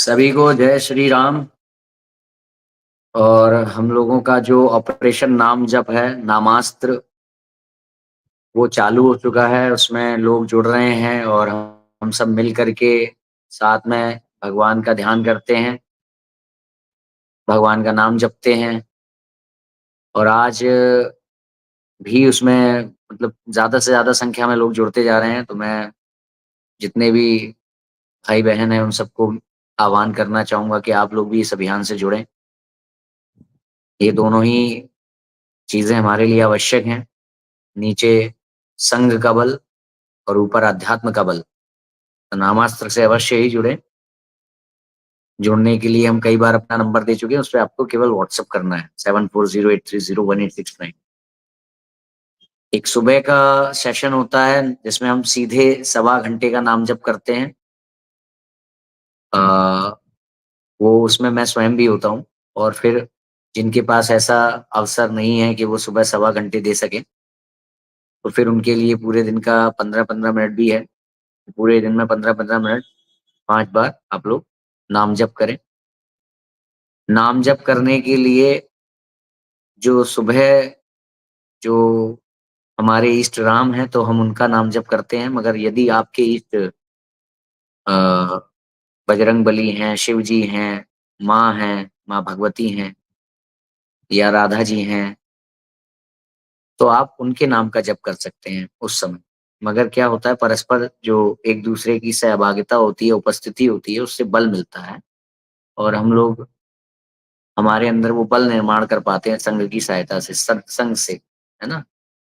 सभी को जय श्री राम। और हम लोगों का जो ऑपरेशन नाम जप है, नामास्त्र, वो चालू हो चुका है। उसमें लोग जुड़ रहे हैं और हम सब मिल करके साथ में भगवान का ध्यान करते हैं, भगवान का नाम जपते हैं। और आज भी उसमें मतलब ज़्यादा से ज़्यादा संख्या में लोग जुड़ते जा रहे हैं। तो मैं जितने भी भाई बहन हैं उन सबको आह्वान करना चाहूँगा कि आप लोग भी इस अभियान से जुड़ें। ये दोनों ही चीज़ें हमारे लिए आवश्यक हैं। नीचे संघ का बल और ऊपर अध्यात्म का बल। तो नामास्त्र से अवश्य ही जुड़े। जुड़ने के लिए हम कई बार अपना नंबर दे चुके हैं, उस पर आपको केवल व्हाट्सअप करना है 7408301869। एक सुबह का सेशन होता है जिसमें हम सीधे 1.25 घंटे का नाम जप करते हैं। आ, वो उसमें मैं स्वयं भी होता हूँ। और फिर जिनके पास ऐसा अवसर नहीं है कि वो सुबह 1.25 घंटे दे सके, तो फिर उनके लिए पूरे दिन का 15-15 मिनट भी है। पूरे दिन में 15-15 मिनट 5 बार आप लोग नाम जप करें। नाम जप करने के लिए जो सुबह जो हमारे इष्ट राम हैं तो हम उनका नाम जप करते हैं। मगर यदि आपके इष्ट बजरंग बली हैं, शिव जी हैं, माँ हैं, माँ भगवती हैं या राधा जी हैं, तो आप उनके नाम का जप कर सकते हैं उस समय। मगर क्या होता है, परस्पर जो एक दूसरे की सहभागिता होती है, उपस्थिति होती है, उससे बल मिलता है। और हम लोग हमारे अंदर वो बल निर्माण कर पाते हैं संघ की सहायता से, सत्संग से, है ना।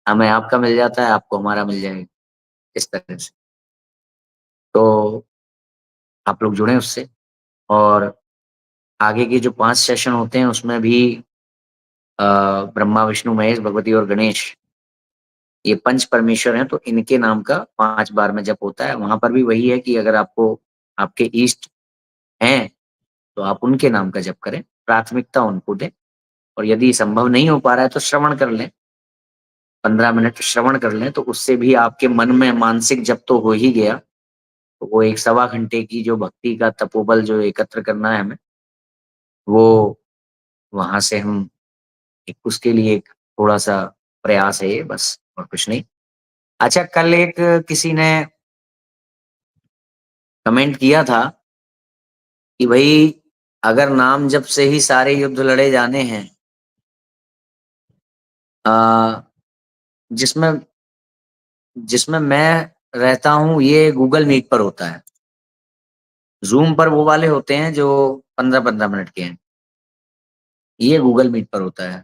हमें आपका मिल जाता है, आपको हमारा मिल जाएगा, इस तरह से। तो आप लोग जुड़े उससे। और आगे के जो 5 सेशन होते हैं उसमें भी ब्रह्मा विष्णु महेश भगवती और गणेश, ये पंच परमेश्वर हैं, तो इनके नाम का 5 बार में जप होता है। वहां पर भी वही है कि अगर आपको आपके इष्ट हैं तो आप उनके नाम का जप करें, प्राथमिकता उनको दें। और यदि संभव नहीं हो पा रहा है तो श्रवण कर लें, 15 मिनट श्रवण कर लें, तो उससे भी आपके मन में मानसिक जप तो हो ही गया। तो वो एक 1.25 घंटे की जो भक्ति का तपोबल जो एकत्र करना है हमें, वो वहां से हम एक उसके लिए एक थोड़ा सा प्रयास है ये, बस और कुछ नहीं। अच्छा, कल एक किसी ने कमेंट किया था कि भाई अगर नाम जप से ही सारे युद्ध लड़े जाने हैं, आ, जिसमें जिसमें मैं रहता हूँ ये गूगल मीट पर होता है। जूम पर वो वाले होते हैं जो 15-15 मिनट के हैं। ये गूगल मीट पर होता है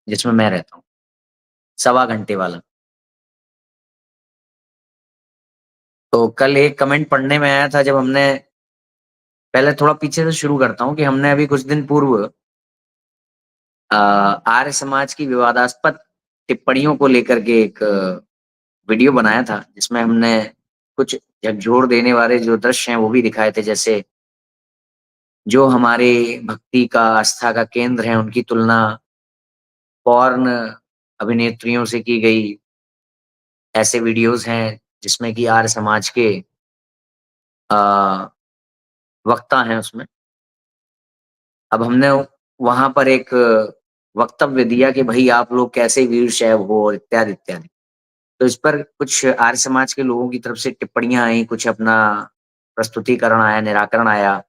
जिसमें मैं रहता हूँ, 1.25 घंटे वाला। तो कल एक कमेंट पढ़ने में आया था, जब हमने, पहले थोड़ा पीछे से शुरू करता हूँ कि हमने अभी कुछ दिन पूर्व आर्य समाज की विवादास्पद टिप्पणियों को लेकर के एक वीडियो बनाया था, जिसमें हमने कुछ झकझोर देने वाले जो दृश्य हैं वो भी दिखाए थे। जैसे जो हमारे भक्ति का, आस्था का केंद्र है, उनकी तुलना पॉर्न अभिनेत्रियों से की गई, ऐसे वीडियोस हैं जिसमें कि आर्य समाज के आ, वक्ता हैं उसमें। अब हमने वहां पर एक वक्तव्य दिया कि भाई आप लोग कैसे वीर शैव हो, और इत्यादि इत्यादि। तो इस पर कुछ आर्य समाज के लोगों की तरफ से टिप्पणियां आई, कुछ अपना प्रस्तुतिकरण आया, निराकरण आया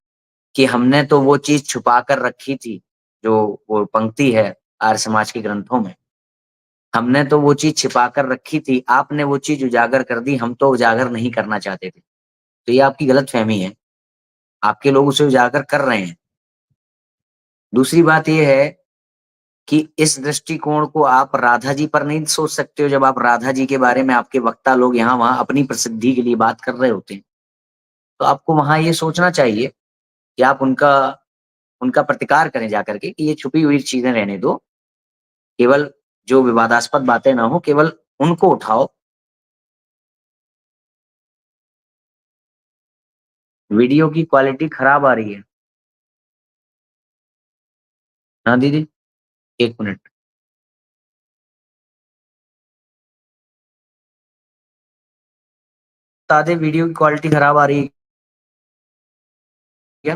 कि हमने तो वो चीज छुपा कर रखी थी। जो वो पंक्ति है आर्य समाज के ग्रंथों में, हमने तो वो चीज छिपा कर रखी थी, आपने वो चीज उजागर कर दी, हम तो उजागर नहीं करना चाहते थे। तो ये आपकी गलतफहमी है, आपके लोग उसे उजागर कर रहे हैं। दूसरी बात ये है कि इस दृष्टिकोण को आप राधा जी पर नहीं सोच सकते हो, जब आप राधा जी के बारे में आपके वक्ता लोग यहाँ वहां अपनी प्रसिद्धि के लिए बात कर रहे होते हैं। तो आपको वहां ये सोचना चाहिए कि आप उनका उनका प्रतिकार करें जाकर के कि ये छुपी हुई चीजें रहने दो, केवल जो विवादास्पद बातें ना हो केवल उनको उठाओ। वीडियो की क्वालिटी खराब आ रही है। हाँ दीदी, 1 मिनट। बता दे, वीडियो की क्वालिटी खराब आ रही है। क्या?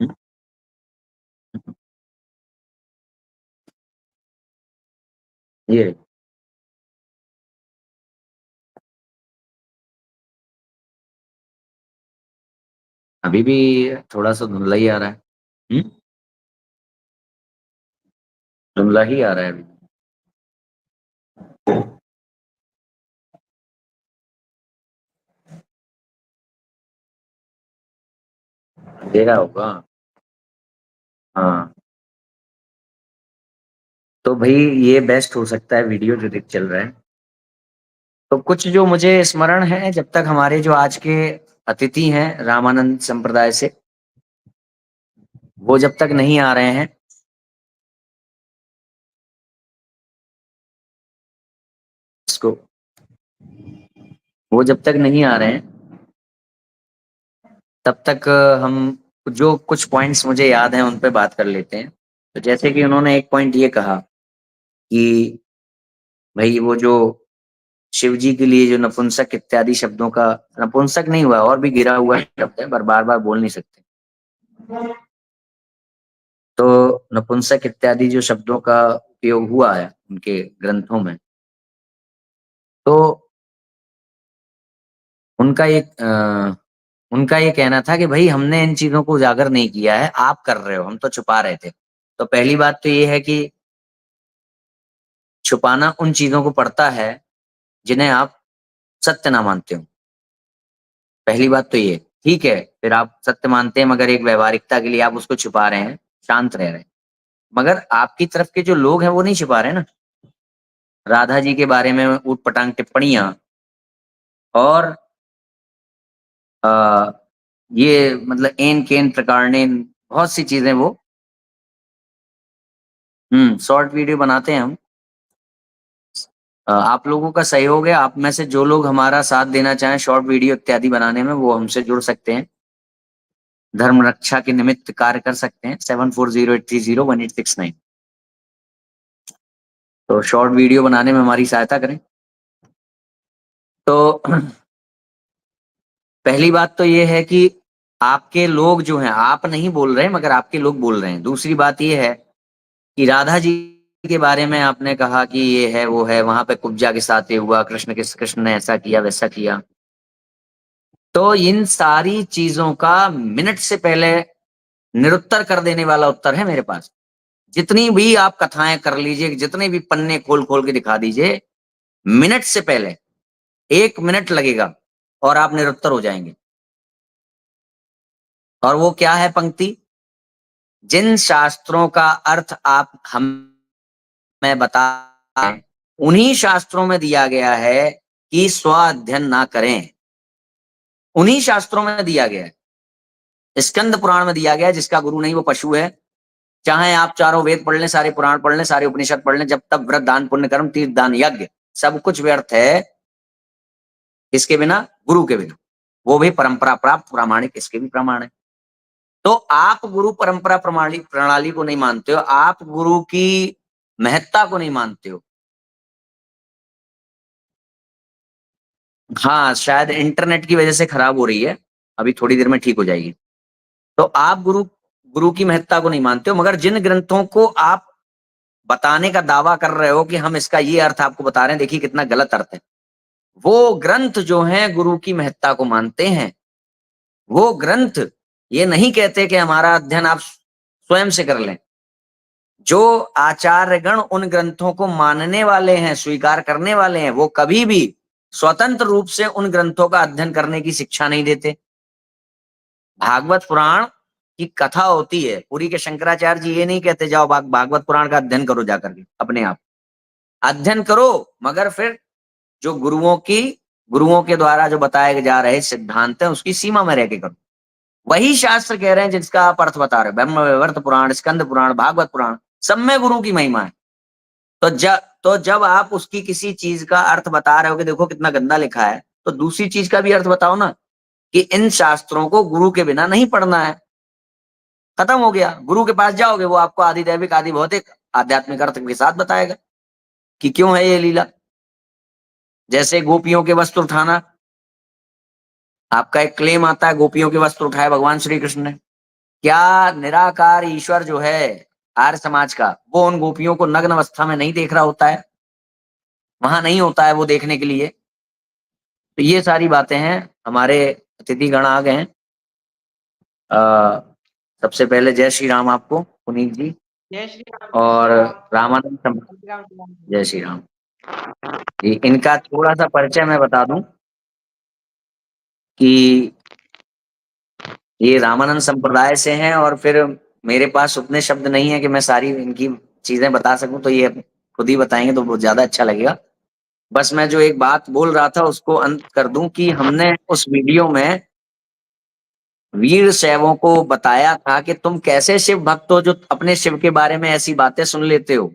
हम्म, ये अभी भी थोड़ा सा धुंधला ही आ रहा है। हम्म, धुंधला ही आ रहा है अभी। अंधेरा होगा। हाँ, तो भाई ये बेस्ट हो सकता है वीडियो जो दिख चल रहा है। तो कुछ जो मुझे स्मरण है जब तक हमारे जो आज के अतिथि हैं रामानंद संप्रदाय से, वो जब तक नहीं आ रहे हैं, इसको, वो जब तक नहीं आ रहे हैं तब तक हम जो कुछ पॉइंट्स मुझे याद हैं उन पे बात कर लेते हैं। तो जैसे कि उन्होंने एक पॉइंट ये कहा कि भाई वो जो शिव जी के लिए जो नपुंसक इत्यादि शब्दों का, नपुंसक नहीं हुआ और भी गिरा हुआ शब्द है पर बार बार बोल नहीं सकते, तो नपुंसक इत्यादि जो शब्दों का उपयोग हुआ है उनके ग्रंथों में, तो उनका एक उनका ये कहना था कि भाई हमने इन चीजों को उजागर नहीं किया है, आप कर रहे हो, हम तो छुपा रहे थे। तो पहली बात तो ये है कि छुपाना उन चीजों को पड़ता है जिन्हें आप सत्य ना मानते हो। पहली बात तो ये, ठीक है, फिर आप सत्य मानते हैं मगर एक व्यवहारिकता के लिए आप उसको छुपा रहे हैं, शांत रह रहे हैं, मगर आपकी तरफ के जो लोग हैं वो नहीं छुपा रहे ना। राधा जी के बारे में ऊट पटांग टिप्पणियां और आ, ये मतलब एन केन प्रकारणे बहुत सी चीजें वो शॉर्ट वीडियो बनाते हैं हम। आप लोगों का सहयोग है, आप में से जो लोग हमारा साथ देना चाहें शॉर्ट वीडियो इत्यादि बनाने में, वो हमसे जुड़ सकते हैं, धर्म रक्षा के निमित्त कार्य कर सकते हैं। 7408301869। तो शॉर्ट वीडियो बनाने में हमारी सहायता करें। तो पहली बात तो ये है कि आपके लोग जो हैं, आप नहीं बोल रहे हैं मगर आपके लोग बोल रहे हैं। दूसरी बात ये है कि राधा जी के बारे में आपने कहा कि ये है वो है, वहां पे कुब्जा के साथ ये हुआ, कृष्ण ने ऐसा किया वैसा किया। तो इन सारी चीजों का मिनट से पहले निरुत्तर कर देने वाला उत्तर है मेरे पास। जितनी भी आप कथाएं कर लीजिए, जितने भी पन्ने खोल खोल के दिखा दीजिए, मिनट से पहले 1 मिनट लगेगा और आप निरुत्तर हो जाएंगे। और वो क्या है पंक्ति? जिन शास्त्रों का अर्थ आप हमें बताएं, उन्हीं शास्त्रों में दिया गया है कि स्व अध्ययन ना करें। उन्हीं शास्त्रों में दिया गया है, स्कंद पुराण में दिया गया है, जिसका गुरु नहीं वो पशु है। चाहे आप चारों वेद पढ़ लें, सारे पुराण पढ़ लें, सारे उपनिषद पढ़ लें, जब तक व्रत दान पुण्य कर्म तीर्थ दान यज्ञ सब कुछ व्यर्थ है इसके बिना, गुरु के बिना। वो भी परंपरा प्राप्त प्रामाणिक, इसके भी प्रमाण है। तो आप गुरु परंपरा प्रणाली प्रणाली को नहीं मानते हो, आप गुरु की महत्ता को नहीं मानते हो। हाँ, शायद इंटरनेट की वजह से खराब हो रही है, अभी थोड़ी देर में ठीक हो जाएगी। तो आप गुरु गुरु की महत्ता को नहीं मानते हो, मगर जिन ग्रंथों को आप बताने का दावा कर रहे हो कि हम इसका ये अर्थ आपको बता रहे हैं, देखिए कितना गलत अर्थ है, वो ग्रंथ जो हैं गुरु की महत्ता को मानते हैं। वो ग्रंथ ये नहीं कहते कि हमारा अध्ययन आप स्वयं से कर लें। जो आचार्यगण उन ग्रंथों को मानने वाले हैं, स्वीकार करने वाले हैं, वो कभी भी स्वतंत्र रूप से उन ग्रंथों का अध्ययन करने की शिक्षा नहीं देते। भागवत पुराण की कथा होती है पूरी के, शंकराचार्य जी ये नहीं कहते जाओ भागवत पुराण का अध्ययन करो जाकर के, अपने आप अध्ययन करो, मगर फिर जो गुरुओं के द्वारा जो बताए जा रहे सिद्धांत है उसकी सीमा में रह के करो। वही शास्त्र कह रहे हैं जिसका आप अर्थ बता रहे हो, ब्रह्म वैवर्त पुराण, स्कंद पुराण, भागवत पुराण, सब में गुरु की महिमा है। तो जब आप उसकी किसी चीज का अर्थ बता रहे हो कि देखो कितना गंदा लिखा है, तो दूसरी चीज का भी अर्थ बताओ ना, कि इन शास्त्रों को गुरु के बिना नहीं पढ़ना है। खत्म हो गया। गुरु के पास जाओगे वो आपको आदि दैविक आदि भौतिक आध्यात्मिक अर्थ के साथ बताएगा कि क्यों है ये लीला। जैसे गोपियों के वस्त्र उठाना, आपका एक क्लेम आता है गोपियों के वस्त्र उठाए भगवान श्री कृष्ण ने। क्या निराकार ईश्वर जो है आर्य समाज का, वो उन गोपियों को नग्न अवस्था में नहीं देख रहा होता है? वहां नहीं होता है वो देखने के लिए? तो ये सारी बातें हैं। हमारे अतिथिगण आ गए हैं। सबसे पहले जय श्री राम आपको पुनीत जी। जय श्री राम, जय और श्री राम। रामानंद श्री राम, श्री राम। जय श्री राम जी। इनका थोड़ा सा परिचय मैं बता दूं कि ये रामानंद संप्रदाय से हैं, और फिर मेरे पास उतने शब्द नहीं है कि मैं सारी इनकी चीजें बता सकूं, तो ये खुद ही बताएंगे तो बहुत ज्यादा अच्छा लगेगा। बस मैं जो एक बात बोल रहा था उसको अंत कर दूं कि हमने उस वीडियो में वीर शैवों को बताया था कि तुम कैसे शिव भक्त हो जो अपने शिव के बारे में ऐसी बातें सुन लेते हो।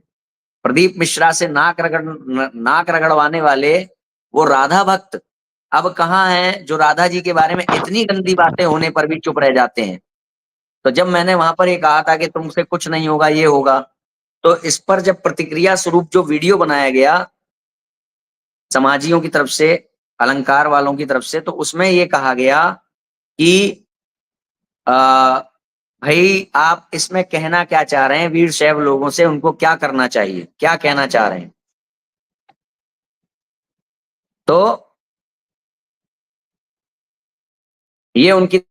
प्रदीप मिश्रा से नाक रगड़वाने वाले वो राधा भक्त अब कहाँ हैं, जो राधा जी के बारे में इतनी गंदी बातें होने पर भी चुप रह जाते हैं। तो जब मैंने वहां पर ये कहा था कि तुमसे कुछ नहीं होगा, ये होगा, तो इस पर जब प्रतिक्रिया स्वरूप जो वीडियो बनाया गया समाजियों की तरफ से, अलंकार वालों की तरफ से, तो उसमें ये कहा गया कि भाई आप इसमें कहना क्या चाह रहे हैं, वीर शैव लोगों से उनको क्या करना चाहिए, क्या कहना चाह रहे हैं? तो ये उनकी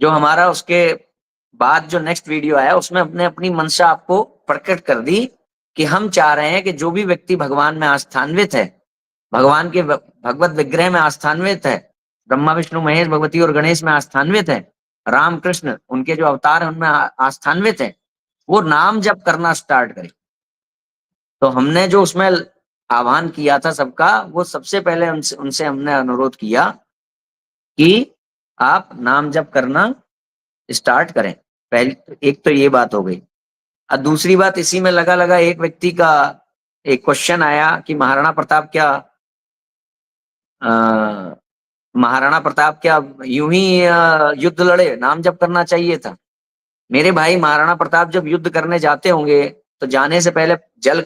जो हमारा उसके बाद जो नेक्स्ट वीडियो आया उसमें अपने अपनी मंशा आपको प्रकट कर दी कि हम चाह रहे हैं कि जो भी व्यक्ति भगवान में आस्थान्वित है, भगवान के भगवत विग्रह में आस्थान्वित है, ब्रह्मा विष्णु महेश भगवती और गणेश में आस्थान्वित है, राम कृष्ण उनके जो अवतार है उनमें आस्थान्वित है, वो नाम जप करना स्टार्ट करे। तो हमने जो उसमें आह्वान किया था सबका, वो सबसे पहले उनसे उनसे हमने अनुरोध किया कि आप नाम जप करना स्टार्ट करें। पहली एक तो ये बात हो गई। और दूसरी बात, इसी में लगा लगा एक व्यक्ति का एक क्वेश्चन आया कि अ, महाराणा प्रताप क्या यूं ही युद्ध लड़े, नाम जप करना चाहिए था? मेरे भाई, महाराणा प्रताप जब युद्ध करने जाते होंगे तो जाने से पहले जल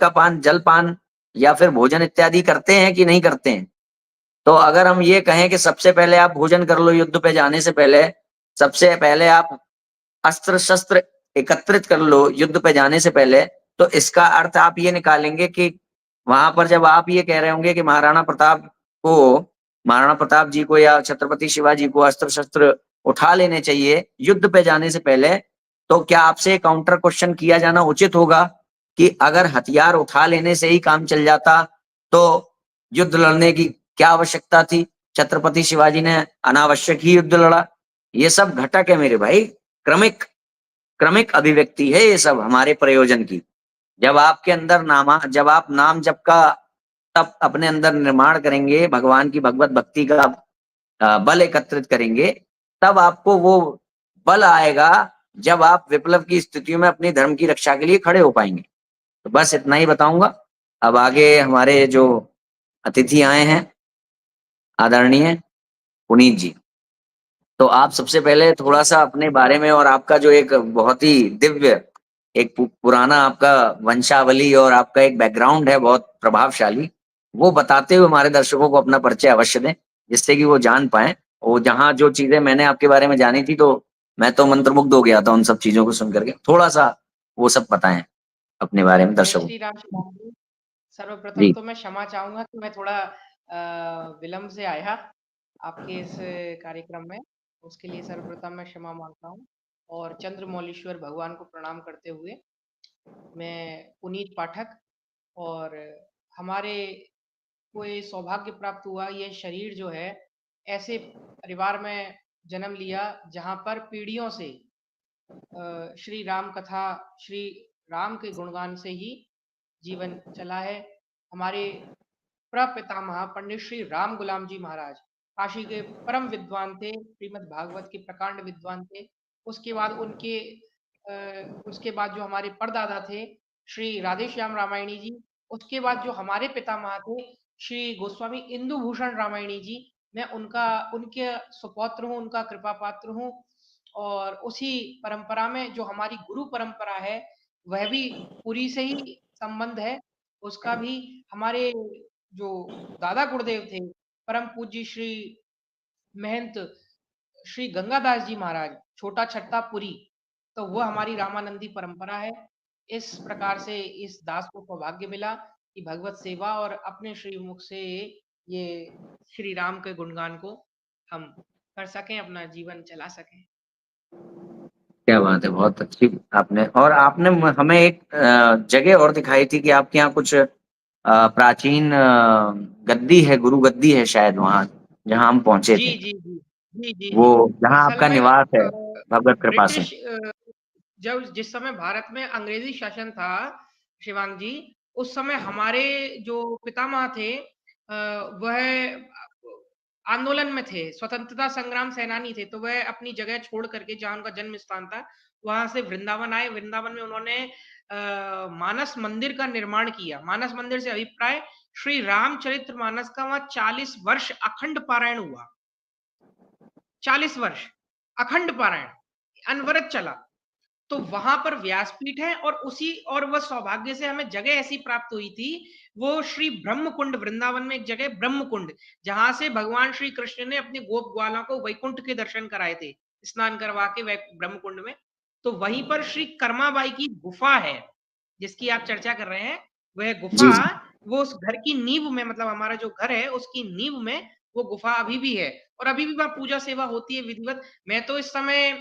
पान या फिर भोजन इत्यादि करते हैं कि नहीं करते हैं? तो अगर हम ये कहें कि सबसे पहले आप भोजन कर लो युद्ध पे जाने से पहले, सबसे पहले आप अस्त्र शस्त्र एकत्रित कर लो युद्ध पे जाने से पहले, तो इसका अर्थ आप ये निकालेंगे कि वहां पर जब आप ये कह रहे होंगे कि को महाराणा प्रताप जी को या छत्रपति शिवाजी को अस्त्र शस्त्र उठा लेने चाहिए युद्ध पे जाने से पहले, तो क्या आपसे काउंटर क्वेश्चन किया जाना उचित होगा कि अगर हथियार उठा लेने से ही काम चल जाता तो युद्ध लड़ने की क्या आवश्यकता थी? छत्रपति शिवाजी ने अनावश्यक ही युद्ध लड़ा। ये सब घटक है मेरे भाई, क्रमिक क्रमिक अभिव्यक्ति है ये सब हमारे प्रयोजन की। जब आप नाम जप का तब अपने अंदर निर्माण करेंगे, भगवान की भगवत भक्ति का बल एकत्रित करेंगे, तब आपको वो बल आएगा जब आप विप्लव की स्थितियों में अपने धर्म की रक्षा के लिए खड़े हो पाएंगे। तो बस इतना ही बताऊंगा। अब आगे हमारे जो अतिथि आए हैं आदरणीय पुनीत जी, तो आप सबसे पहले थोड़ा सा अपने बारे में और आपका जो एक बहुत ही दिव्य एक पुराना आपका वंशावली और आपका एक बैकग्राउंड है बहुत प्रभावशाली, वो बताते हुए हमारे दर्शकों को अपना परिचय अवश्य दें, जिससे कि वो जान पाए। वो जहाँ जो चीजें मैंने आपके बारे में जानी थी, तो मैं तो मंत्रमुग्ध हो गया था उन सब चीजों को सुन करके। थोड़ा सा वो सब बताएं अपने बारे में जय दर्शकों। श्री राम, श्री राम जी। सर्वप्रथम जी तो मैं क्षमा चाहूँगा कि मैं थोड़ा विलम्ब से आया आपके इस कार्यक्रम में। उसके लिए सर्वप्रथम मैं क्षमा माँगता हूँ और चंद्रमौलीश्वर भगवान को प्रणाम करते हुए मैं पुनीत पाठक और हमारे को ये सौभाग्य प्राप्त हुआ, ये शरीर जो है ऐसे परिवार में जन्म लिया जहाँ पर पीढ़ियों से श्री राम कथा, श्री राम के गुणगान से ही जीवन चला है। हमारे प्रपितामह पंडित श्री राम गुलाम जी महाराज काशी के परम विद्वान थे, श्रीमद् भागवत के प्रकांड विद्वान थे। उसके बाद उसके बाद जो हमारे परदादा थे श्री राधेश्याम रामायणी जी, उसके बाद जो हमारे पितामह थे श्री गोस्वामी इंदु भूषण रामायणी जी, मैं उनके सुपौत्र हूँ, उनका कृपा पात्र हूँ। और उसी परंपरा में जो हमारी गुरु परंपरा है, वह भी पुरी से ही संबंध है। उसका भी हमारे जो दादा गुरुदेव थे, परम पूज्य श्री महंत श्री गंगादास जी महाराज, छोटा छट्टा पुरी, तो वो हमारी रामानंदी परंपरा है। इस प्रकार से इस दास को सौभाग्य मिला कि भगवत सेवा और अपने श्रीमुख से ये श्री राम के गुणगान को हम कर सकें, अपना जीवन चला सकें। क्या बात है, बहुत अच्छी आपने। और आपने हमें एक जगह और दिखाई थी कि आपके यहाँ कुछ प्राचीन गद्दी है, गुरु गद्दी है शायद वहाँ जहाँ हम पहुंचे जी, थे, जी, जी। जी, जी, वो जी। जहाँ असल आपका में निवास है, भगवत कृपा से। ब्रिटिश जब जिस समय भारत में अंग्रेजी शासन था शिवांग जी, उस समय हमारे जो पितामह थे वह आंदोलन में थे, स्वतंत्रता संग्राम सेनानी थे, तो वह अपनी जगह छोड़ करके जहाँ उनका जन्म स्थान था, वहाँ से वृंदावन आए। वृंदावन में उन्होंने मानस मंदिर का निर्माण किया। मानस मंदिर से अभिप्राय श्री रामचरितमानस का वहाँ 40 वर्ष अखंड पारायण हुआ। 40 वर्ष अखंड पारायण अनवरत चला। तो वहां पर व्यासपीठ है और उसी और वह सौभाग्य से हमें जगह ऐसी प्राप्त हुई थी, वो श्री ब्रह्म कुंड, वृंदावन में एक जगह ब्रह्म कुंड, जहां से भगवान श्री कृष्ण ने अपने गोप ग्वालों को वैकुंठ के दर्शन कराए थे, स्नान करवा के ब्रह्म कुंड में। तो वहीं पर श्री कर्माबाई की गुफा है, जिसकी आप चर्चा कर रहे हैं। वह गुफा, जी जी। वो उस घर की नींव में, मतलब हमारा जो घर है उसकी नींव में वो गुफा अभी भी है, और अभी भी वहां पूजा सेवा होती है विधिवत। मैं तो इस समय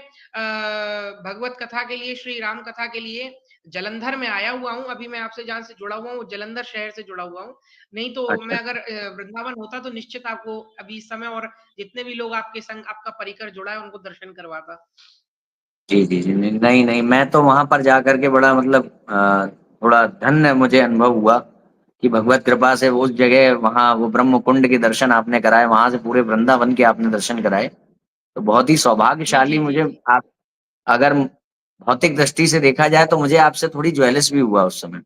भगवत कथा के लिए, श्री राम कथा के लिए जलंधर में आया हुआ हूँ। अभी मैं आपसे जहाँ से जुड़ा हुआ हूँ, जलंधर शहर से जुड़ा हुआ हूँ। नहीं तो अच्छा। मैं अगर वृंदावन होता तो निश्चित आपको अभी इस समय और जितने भी लोग आपके संग, आपका परिकर जुड़ा है, उनको दर्शन करवाता। जी जी जी। नहीं नहीं नहीं, मैं तो वहां पर जा करके बड़ा मतलब थोड़ा धन्य मुझे अनुभव हुआ कि भगवत कृपा से उस जगह, वहां वो ब्रह्म कुंड के दर्शन आपने कराए, वहां से पूरे वृंदावन के आपने दर्शन कराए। तो बहुत ही जी, सौभाग्यशाली जी, जी, मुझे। जी। आप अगर भौतिक दृष्टि से देखा जाए तो मुझे आपसे थोड़ी ज्वेलस भी हुआ उस समय,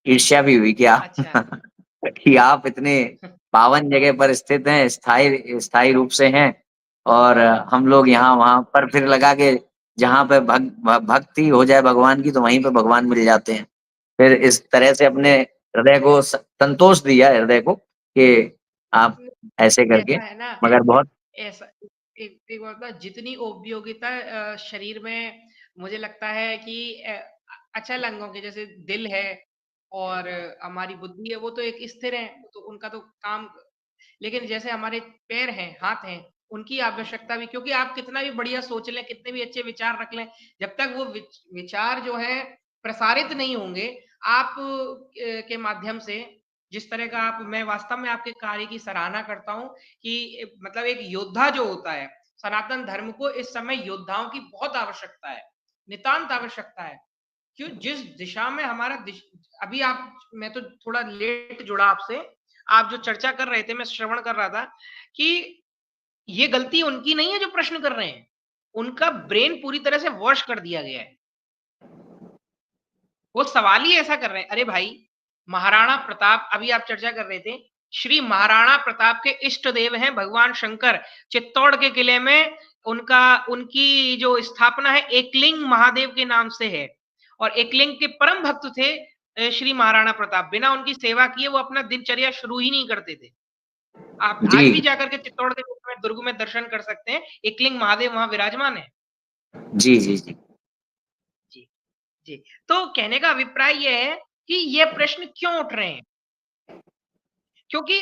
ईर्ष्या भी हुई कि आप अच्छा। कि आप इतने पावन जगह पर स्थित हैं, स्थायी स्थायी रूप से हैं, और हम लोग जी, यहाँ वहां पर फिर लगा के जहाँ पे भक्ति हो जाए भगवान की तो वहीं पे भगवान मिल जाते हैं। फिर इस तरह से अपने हृदय को संतोष दिया, हृदय को, कि आप ऐसे करके। ऐसा है ना, मगर बहुत। ऐसा एक एक बात ना, जितनी उपयोगिता शरीर में, मुझे लगता है कि अचल अंगों के जैसे दिल है और हमारी बुद्धि है, वो तो एक स्थिर है, तो उनका तो काम। लेकिन जैसे हमारे पैर हैं, हाथ हैं, उनकी आवश्यकता भी, क्योंकि आप कितना भी बढ़िया सोच लें, कितने भी अच्छे विचार रख लें, जब तक वो विचार जो है प्रसारित नहीं होंगे आप के माध्यम से, जिस तरह का आप, मैं वास्तव में आपके कार्य की सराहना करता हूँ कि मतलब एक योद्धा जो होता है, सनातन धर्म को इस समय योद्धाओं की बहुत आवश्यकता है, नितांत आवश्यकता है। क्यों, जिस दिशा में हमारा अभी आप, मैं तो थोड़ा लेट जुड़ा आपसे, आप जो चर्चा कर रहे थे मैं श्रवण कर रहा था कि ये गलती उनकी नहीं है जो प्रश्न कर रहे हैं, उनका ब्रेन पूरी तरह से वॉश कर दिया गया है। वो सवाल ही ऐसा कर रहे हैं। अरे भाई, महाराणा प्रताप, अभी आप चर्चा कर रहे थे, श्री महाराणा प्रताप के इष्ट देव हैं भगवान शंकर। चित्तौड़ के किले में उनका, उनकी जो स्थापना है एकलिंग महादेव के नाम से है, और एकलिंग के परम भक्त थे श्री महाराणा प्रताप। बिना उनकी सेवा किए वो अपना दिनचर्या शुरू ही नहीं करते थे। आप जी आज भी जाकर के चित्तौड़ के में दुर्ग में दर्शन कर सकते हैं, एकलिंग महादेव वहां विराजमान है। जी जी जी। जी, जी। तो कहने का अभिप्राय ये है कि ये प्रश्न क्यों उठ रहे हैं? क्योंकि,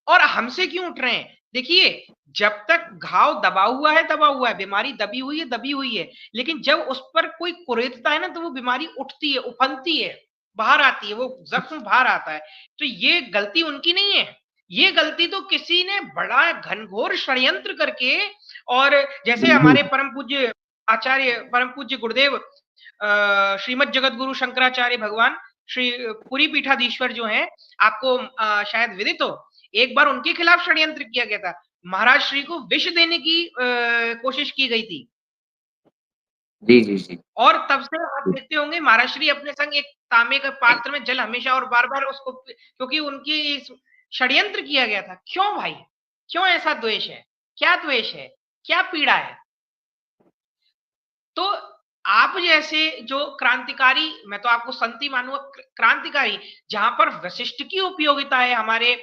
और हमसे क्यों उठ रहे हैं? देखिए, जब तक घाव दबा हुआ है, दबा हुआ है, बीमारी दबी हुई है, दबी हुई है। लेकिन जब उस पर कोई कुरेदता है ना, तो वो बीमारी उठती है, उफनती है, बाहर आती है, वो ज़ख्म बाहर आता है। तो ये गलती उनकी नहीं है। ये गलती तो किसी ने बड़ा घनघोर षड्यंत्र करके, और जैसे जी हमारे परम पूज्य आचार्य, परम पूज्य गुरुदेव श्रीमद जगत गुरु शंकराचार्य भगवान श्री पुरी पीठाधीश्वर जो हैं, आपको शायद विदित हो, एक बार उनके खिलाफ षड्यंत्र किया गया था। महाराज श्री को विष देने की कोशिश की गई थी, जी जी जी। और तब से आप देखते होंगे महाराज श्री अपने संग एक तांबे के पात्र में जल हमेशा, और बार बार उसको, क्योंकि उनकी षड्यंत्र किया गया था। क्यों भाई, क्यों ऐसा द्वेष है? क्या द्वेष है? क्या पीड़ा है? तो आप जैसे जो क्रांतिकारी, मैं तो आपको संत ही मानूंगा, क्रांतिकारी, जहां पर वशिष्ठ की उपयोगिता है हमारे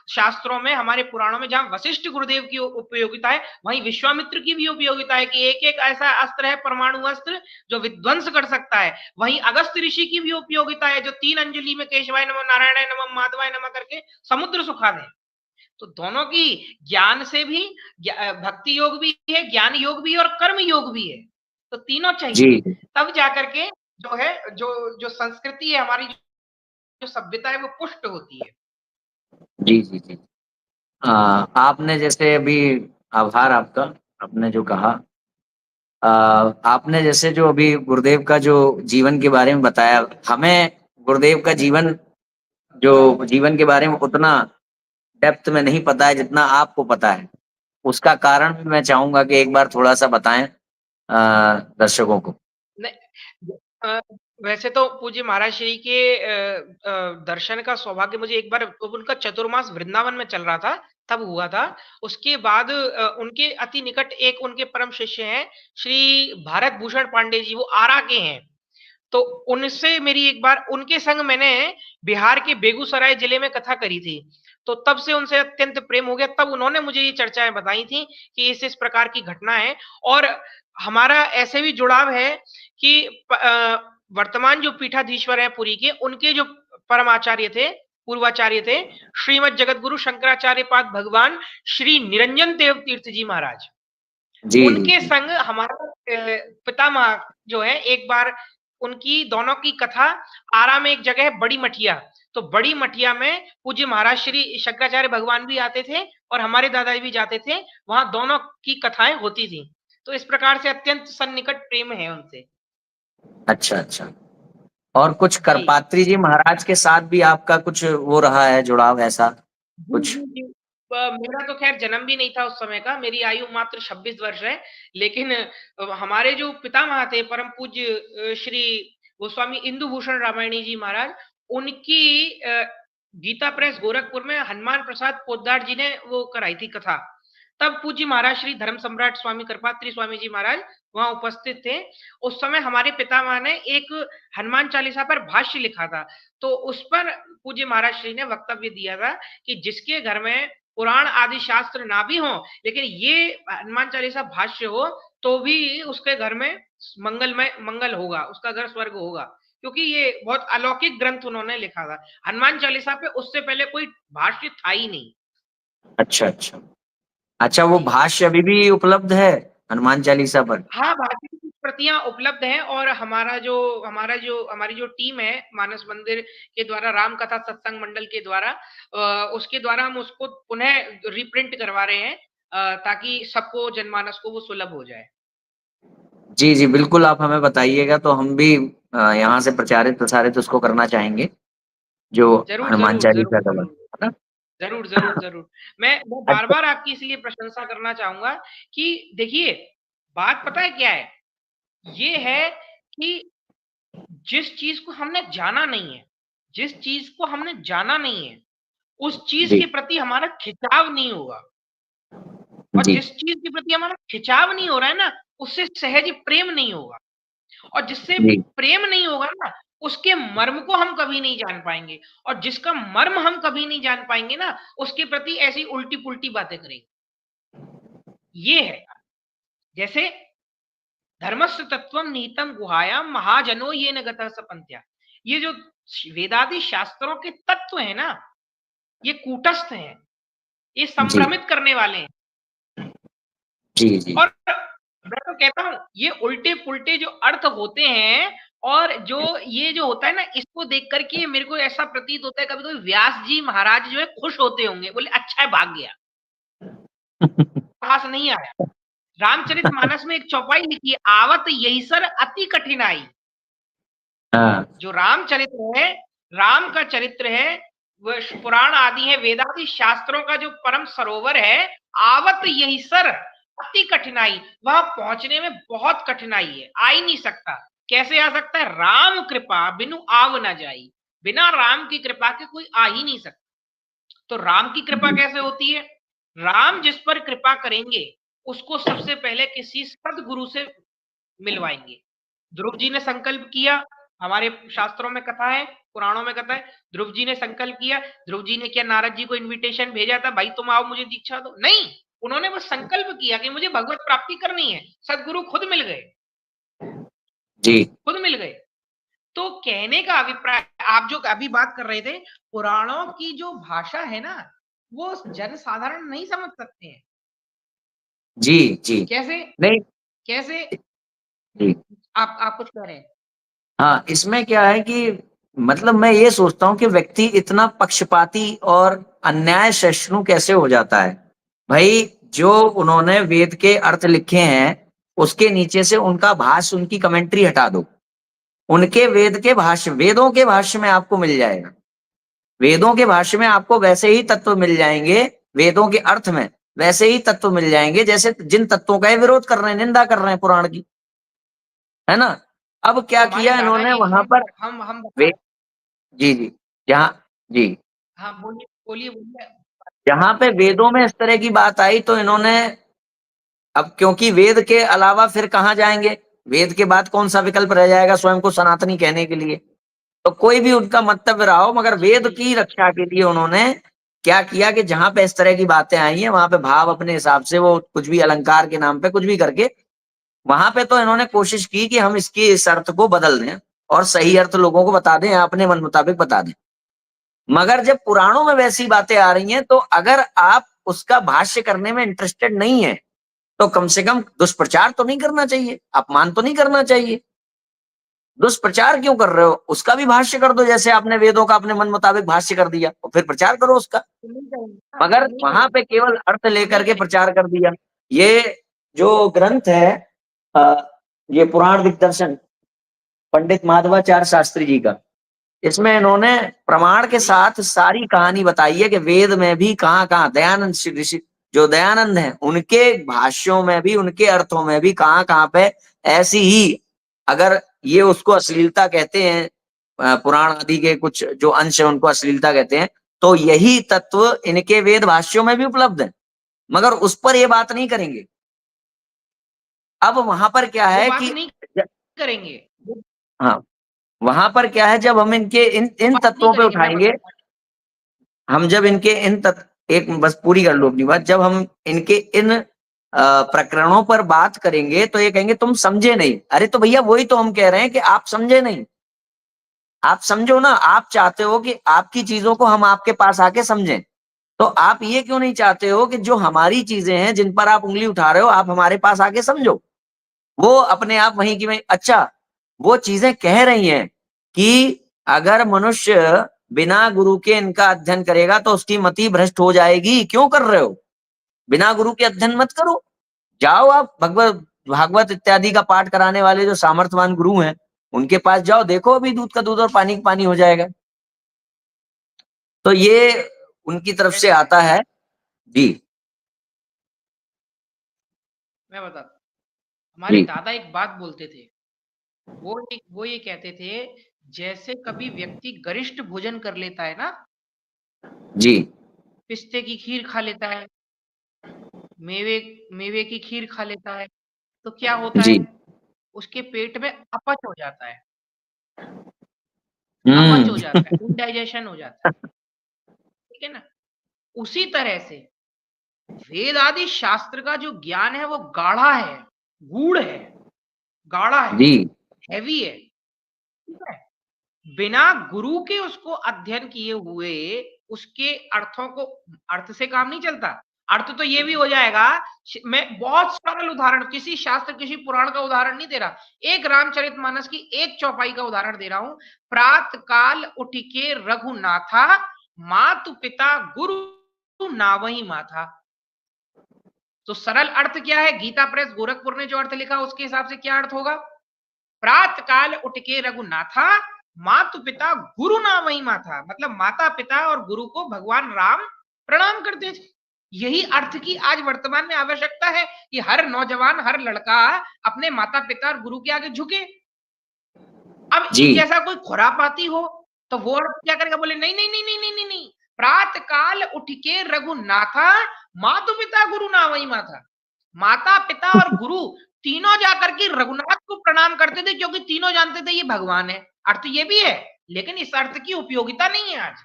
शास्त्रों में, हमारे पुराणों में, जहां वशिष्ठ गुरुदेव की उपयोगिता है, वहीं विश्वामित्र की भी उपयोगिता है कि एक एक ऐसा अस्त्र है, परमाणु अस्त्र, जो विध्वंस कर सकता है। वहीं अगस्त ऋषि की भी उपयोगिता है, जो 3 अंजलि में केशवाय नमः, नारायणाय नमः, माधवाय नमः करके समुद्र सुखा दे। तो दोनों की, ज्ञान से भी, भक्ति योग भी है, ज्ञान योग भी है, और कर्म योग भी है। तो तीनों जी चाहिए, तब जाकर के जो है, जो जो संस्कृति है हमारी, जो सभ्यता है, वो पुष्ट होती है। जी जी जी। आपने जैसे अभी, आभार आपका, आपने जो कहा, आपने जैसे जो अभी गुरुदेव का जो जीवन के बारे में बताया, हमें गुरुदेव का जीवन, जो जीवन के बारे में उतना डेप्थ में नहीं पता है जितना आपको पता है। उसका कारण भी मैं चाहूंगा कि एक बार थोड़ा सा बताएं दर्शकों को। नहीं, वैसे तो पूज्य महाराज श्री के दर्शन का सौभाग्य मुझे एक बार, उनका चतुर्मास वृंदावन में चल रहा था, तब हुआ था। उसके बाद उनके अति निकट एक उनके परम शिष्य हैं, श्री भारत भूषण पांडे जी, वो आरा के हैं। तो उनसे मेरी एक बार उनके संग मैंने बिहार के बेगूसराय जिले में कथा करी थी। तो तब से उनसे अत्यंत प्रेम हो गया। तब उन्होंने मुझे ये चर्चाएं बताई थी कि इस प्रकार की घटना है। और हमारा ऐसे भी जुड़ाव है कि वर्तमान जो पीठाधीश्वर है पुरी के, उनके जो परमाचार्य थे, पूर्वाचार्य थे, श्रीमद जगत गुरु शंकराचार्य पाद भगवान श्री निरंजन देव तीर्थ जी महाराज, जी जी उनके जी। संग हमारा पितामह जो है, एक बार उनकी दोनों की कथा, आरा में एक जगह है बड़ी मठिया, तो बड़ी मठिया में पूज्य महाराज श्री शंकराचार्य भगवान भी आते थे और हमारे दादा भी जाते थे, वहां दोनों की कथाएं होती थी। तो इस प्रकार से अत्यंत सन्निकट प्रेम है उनसे। अच्छा अच्छा। और कुछ जी करपात्री जी महाराज के साथ भी आपका कुछ वो रहा है जुड़ाव ऐसा जी कुछ? जी जी। मेरा तो खैर जन्म भी नहीं था उस समय का, मेरी आयु मात्र 26 वर्ष है। लेकिन हमारे जो पितामह थे परम पूज्य श्री गोस्वामी इंदु भूषण रामायणी जी महाराज, उनकी गीता प्रेस गोरखपुर में हनुमान प्रसाद पोद्दार जी ने वो कराई थी कथा। तब पूज्य महाराज श्री धर्म सम्राट स्वामी करपात्री स्वामी जी महाराज वहां उपस्थित थे। उस समय हमारे पितामह ने एक हनुमान चालीसा पर भाष्य लिखा था। तो उस पर पूज्य महाराज श्री ने वक्तव्य दिया था कि जिसके घर में पुराण आदि शास्त्र ना भी हो, लेकिन ये हनुमान चालीसा भाष्य हो, तो भी उसके घर में मंगलमय मंगल होगा, उसका घर स्वर्ग होगा। क्योंकि ये बहुत अलौकिक ग्रंथ उन्होंने लिखा था। हनुमान चालीसा पे उससे पहले कोई भाष्य था ही नहीं। अच्छा अच्छा। अच्छा, वो जी भाष्य अभी भी उपलब्ध है हनुमान चालीसा पर? हाँ, भाष्य की कुछ प्रतियां उपलब्ध हैं, और हमारी जो टीम है मानस मंदिर के द्वारा, राम कथा सत्संग मंडल के द्वारा, उसके द्वारा हम उसको पुनः रिप्रिंट करवा रहे हैं, ताकि सबको, जनमानस को वो सुलभ हो जाए। जी जी, बिल्कुल, आप हमें बताइएगा तो हम भी यहाँ से प्रचारित प्रसारित उसको करना चाहेंगे, जो जरूर हनुमान जरूर चालीसा जरूर का जरूर है ना? जरूर जरूर जरूर। मैं बार अच्छा। बार आपकी इसलिए प्रशंसा करना चाहूंगा कि देखिए, बात पता है क्या है, ये है कि जिस चीज को हमने जाना नहीं है, जिस चीज को हमने जाना नहीं है, उस चीज जी के प्रति हमारा खिंचाव नहीं होगा। और जी जिस चीज के प्रति हमारा खिंचाव नहीं हो रहा है ना, उससे सहज प्रेम नहीं होगा। और जिससे जी प्रेम नहीं होगा ना, उसके मर्म को हम कभी नहीं जान पाएंगे। और जिसका मर्म हम कभी नहीं जान पाएंगे ना, उसके प्रति ऐसी उल्टी पुल्टी बातें करेंगे। ये है, जैसे धर्मस्य तत्वम निहितम गुहायाम महाजनो ये न गतः सपंत्या। ये जो वेदादि शास्त्रों के तत्व है ना, ये कूटस्थ हैं, ये जी संभ्रमित करने वाले हैं। जी जी। और मैं तो कहता हूं, ये उल्टे पुल्टे जो अर्थ होते हैं, और जो ये जो होता है ना, इसको देख करके मेरे को ऐसा प्रतीत होता है, कभी कभी व्यास जी महाराज जो है खुश होते होंगे, बोले अच्छा है भाग गया, पास नहीं आया। रामचरितमानस में एक चौपाई लिखी है, आवत यही सर अति कठिनाई। हाँ जो रामचरित्र है, राम का चरित्र है, वह पुराण आदि है, वेदादि शास्त्रों का जो परम सरोवर है, आवत यही सर अति कठिनाई, वहां पहुंचने में बहुत कठिनाई है, आ ही नहीं सकता। कैसे आ सकता है? राम कृपा बिनु आव ना जाई। बिना राम की कृपा के कोई आ ही नहीं सकता। तो राम की कृपा जी कैसे होती है? राम जिस पर कृपा करेंगे, उसको सबसे पहले किसी सदगुरु से मिलवाएंगे। ध्रुव जी ने संकल्प किया, हमारे शास्त्रों में कथा है, पुराणों में कथा है, ध्रुव जी ने संकल्प किया। ध्रुव जी ने क्या नारद जी को इनविटेशन भेजा था, भाई तुम आओ मुझे दीक्षा दो? नहीं, उन्होंने बस संकल्प किया कि मुझे भगवत प्राप्ति करनी है। सदगुरु खुद मिल गए, जी खुद मिल गए। तो कहने का अभिप्राय, आप जो अभी बात कर रहे थे, पुराणों की जो भाषा है ना, वो जन साधारण नहीं समझ सकते हैं। जी जी। कैसे? नहीं। कैसे? जी। आप कुछ कह रहे हैं? हाँ, इसमें क्या है कि मतलब मैं ये सोचता हूँ कि व्यक्ति इतना पक्षपाती और अन्याय सहिष्णु कैसे हो जाता है। भाई, जो उन्होंने वेद के अर्थ लिखे हैं, उसके नीचे से उनका भाष्य, उनकी कमेंट्री हटा दो। उनके वेद के भाष्य, वेदों के भाष्य में आपको मिल जाएगा। वेदों के भाष्य में आपको वैसे ही तत्व मिल जाएंगे, वेदों के अर्थ में वैसे ही तत्व मिल जाएंगे जैसे जिन तत्वों का ये विरोध कर रहे हैं, निंदा कर रहे हैं पुराण की, है ना। अब क्या हमारे किया इन्होंने दादाजी, वहां पर, हम बता वे, रहे। जी जी, जहां, जी, हाँ, बोलिए बोलिए बोलिए। जहां पे वेदों में इस तरह की बात आई तो इन्होंने, अब क्योंकि वेद के अलावा फिर कहाँ जाएंगे, वेद के बाद कौन सा विकल्प रह जाएगा स्वयं को सनातनी कहने के लिए। तो कोई भी उनका मंतव्य रहा हो, मगर जी वेद जी की रक्षा के लिए उन्होंने क्या किया कि जहां पे इस तरह की बातें आई हैं वहां पे भाव अपने हिसाब से वो कुछ भी अलंकार के नाम पे कुछ भी करके, वहां पे तो इन्होंने कोशिश की कि हम इसकी इस अर्थ को बदल दें और सही अर्थ लोगों को बता दें, अपने मन मुताबिक बता दें। मगर जब पुराणों में वैसी बातें आ रही हैं तो अगर आप उसका भाष्य करने में इंटरेस्टेड नहीं है तो कम से कम दुष्प्रचार तो नहीं करना चाहिए, अपमान तो नहीं करना चाहिए। दुष्प्रचार क्यों कर रहे हो, उसका भी भाष्य कर दो, जैसे आपने वेदों का अपने मन मुताबिक भाष्य कर दिया और फिर प्रचार करो उसका। तो नहीं करेंगे ना, मगर नहीं वहां करेंगे, पे केवल अर्थ नहीं लेकर के करेंगे। प्रचार कर दिया। ये जो ग्रंथ है, अ, ये पुराण दिग्दर्शन पंडित माधवाचार्य शास्त्री जी का, इसमें इन्होंने प्रमाण के जी साथ सारी कहानी बताई है कि वेद में भी कहाँ कहाँ दयानंद ऋषि, जो दयानंद हैं, उनके भाष्यों में भी, उनके अर्थों में भी कहाँ कहाँ पे ऐसी ही, अगर ये उसको अश्लीलता कहते हैं, पुराण आदि के कुछ जो अंश है उनको अश्लीलता कहते हैं, तो यही तत्व इनके वेद भाष्यों में भी उपलब्ध है, मगर उस पर ये बात नहीं करेंगे। अब वहां पर क्या वो है बात कि, नहीं करेंगे, वो हाँ, वहां पर क्या है, जब हम इनके इन इन बात नहीं तत्वों पे करेंगे, मैं उठाएंगे, बताता हम जब इनके इन एक बस पूरी कर लो अपनी बात, जब हम इनके इन प्रकरणों पर बात करेंगे तो ये कहेंगे तुम समझे नहीं। अरे तो भैया वही तो हम कह रहे हैं कि आप समझे नहीं, आप समझो ना। आप चाहते हो कि आपकी चीजों को हम आपके पास आके समझें, तो आप ये क्यों नहीं चाहते हो कि जो हमारी चीजें हैं जिन पर आप उंगली उठा रहे हो, आप हमारे पास आके समझो। वो अपने आप वहीं की वहीं, अच्छा, वो चीजें कह रही हैं कि अगर मनुष्य बिना गुरु के इनका अध्ययन करेगा तो उसकी मति भ्रष्ट हो जाएगी। क्यों कर रहे हो, बिना गुरु के अध्ययन मत करो। जाओ आप भगवत भागवत इत्यादि का पाठ कराने वाले जो सामर्थ्यवान गुरु हैं उनके पास जाओ, देखो अभी दूध का दूध और पानी का पानी हो जाएगा। तो ये उनकी तरफ हूँ। से ऐसा है, आता है। जी मैं बताता हूँ। हमारे जी दादा एक बात बोलते थे, वो ये कहते थे, जैसे कभी व्यक्ति गरिष्ठ भोजन कर लेता है ना, जी पिस्ते की खीर खा लेता है, मेवे मेवे की खीर खा लेता है, तो क्या होता जी। है? उसके पेट में अपच हो जाता है, अपच हो हम्म। जाता है, इंडाइजेशन हो जाता है। ठीक है ना? उसी तरह से वेद आदि शास्त्र का जो ज्ञान है वो गाढ़ा है, गूढ़ है, गाढ़ा है, जी हैवी है। ठीक है? बिना गुरु के उसको अध्ययन किए हुए उसके अर्थों को, अर्थ से काम नहीं चलता। अर्थ तो ये भी हो जाएगा। मैं बहुत सरल उदाहरण, किसी शास्त्र किसी पुराण का उदाहरण नहीं दे रहा, एक रामचरितमानस की एक चौपाई का उदाहरण दे रहा हूं। प्रात काल उठ के रघुनाथा, मातु पिता गुरु नावही माथा। तो सरल अर्थ क्या है? गीता प्रेस गोरखपुर ने जो अर्थ लिखा उसके हिसाब से क्या अर्थ होगा? प्रात काल उठ के रघुनाथा, मातु पिता गुरु ना वही माथा, मतलब माता पिता और गुरु को भगवान राम प्रणाम करते थे। यही अर्थ की आज वर्तमान में आवश्यकता है कि हर नौजवान, हर लड़का अपने माता पिता और गुरु के आगे झुके। अब जी जैसा कोई खुरापाती हो तो वो अर्थ क्या करेगा? बोले नहीं नहीं नहीं नहीं नहीं नहीं नहीं, प्रात काल उठ के रघुनाथा, मातु पिता गुरु ना वही माथा। माता पिता और गुरु तीनों जाकर के रघुनाथ को प्रणाम करते थे क्योंकि तीनों जानते थे ये भगवान है। अर्थ ये भी है, लेकिन इस अर्थ की उपयोगिता नहीं है आज।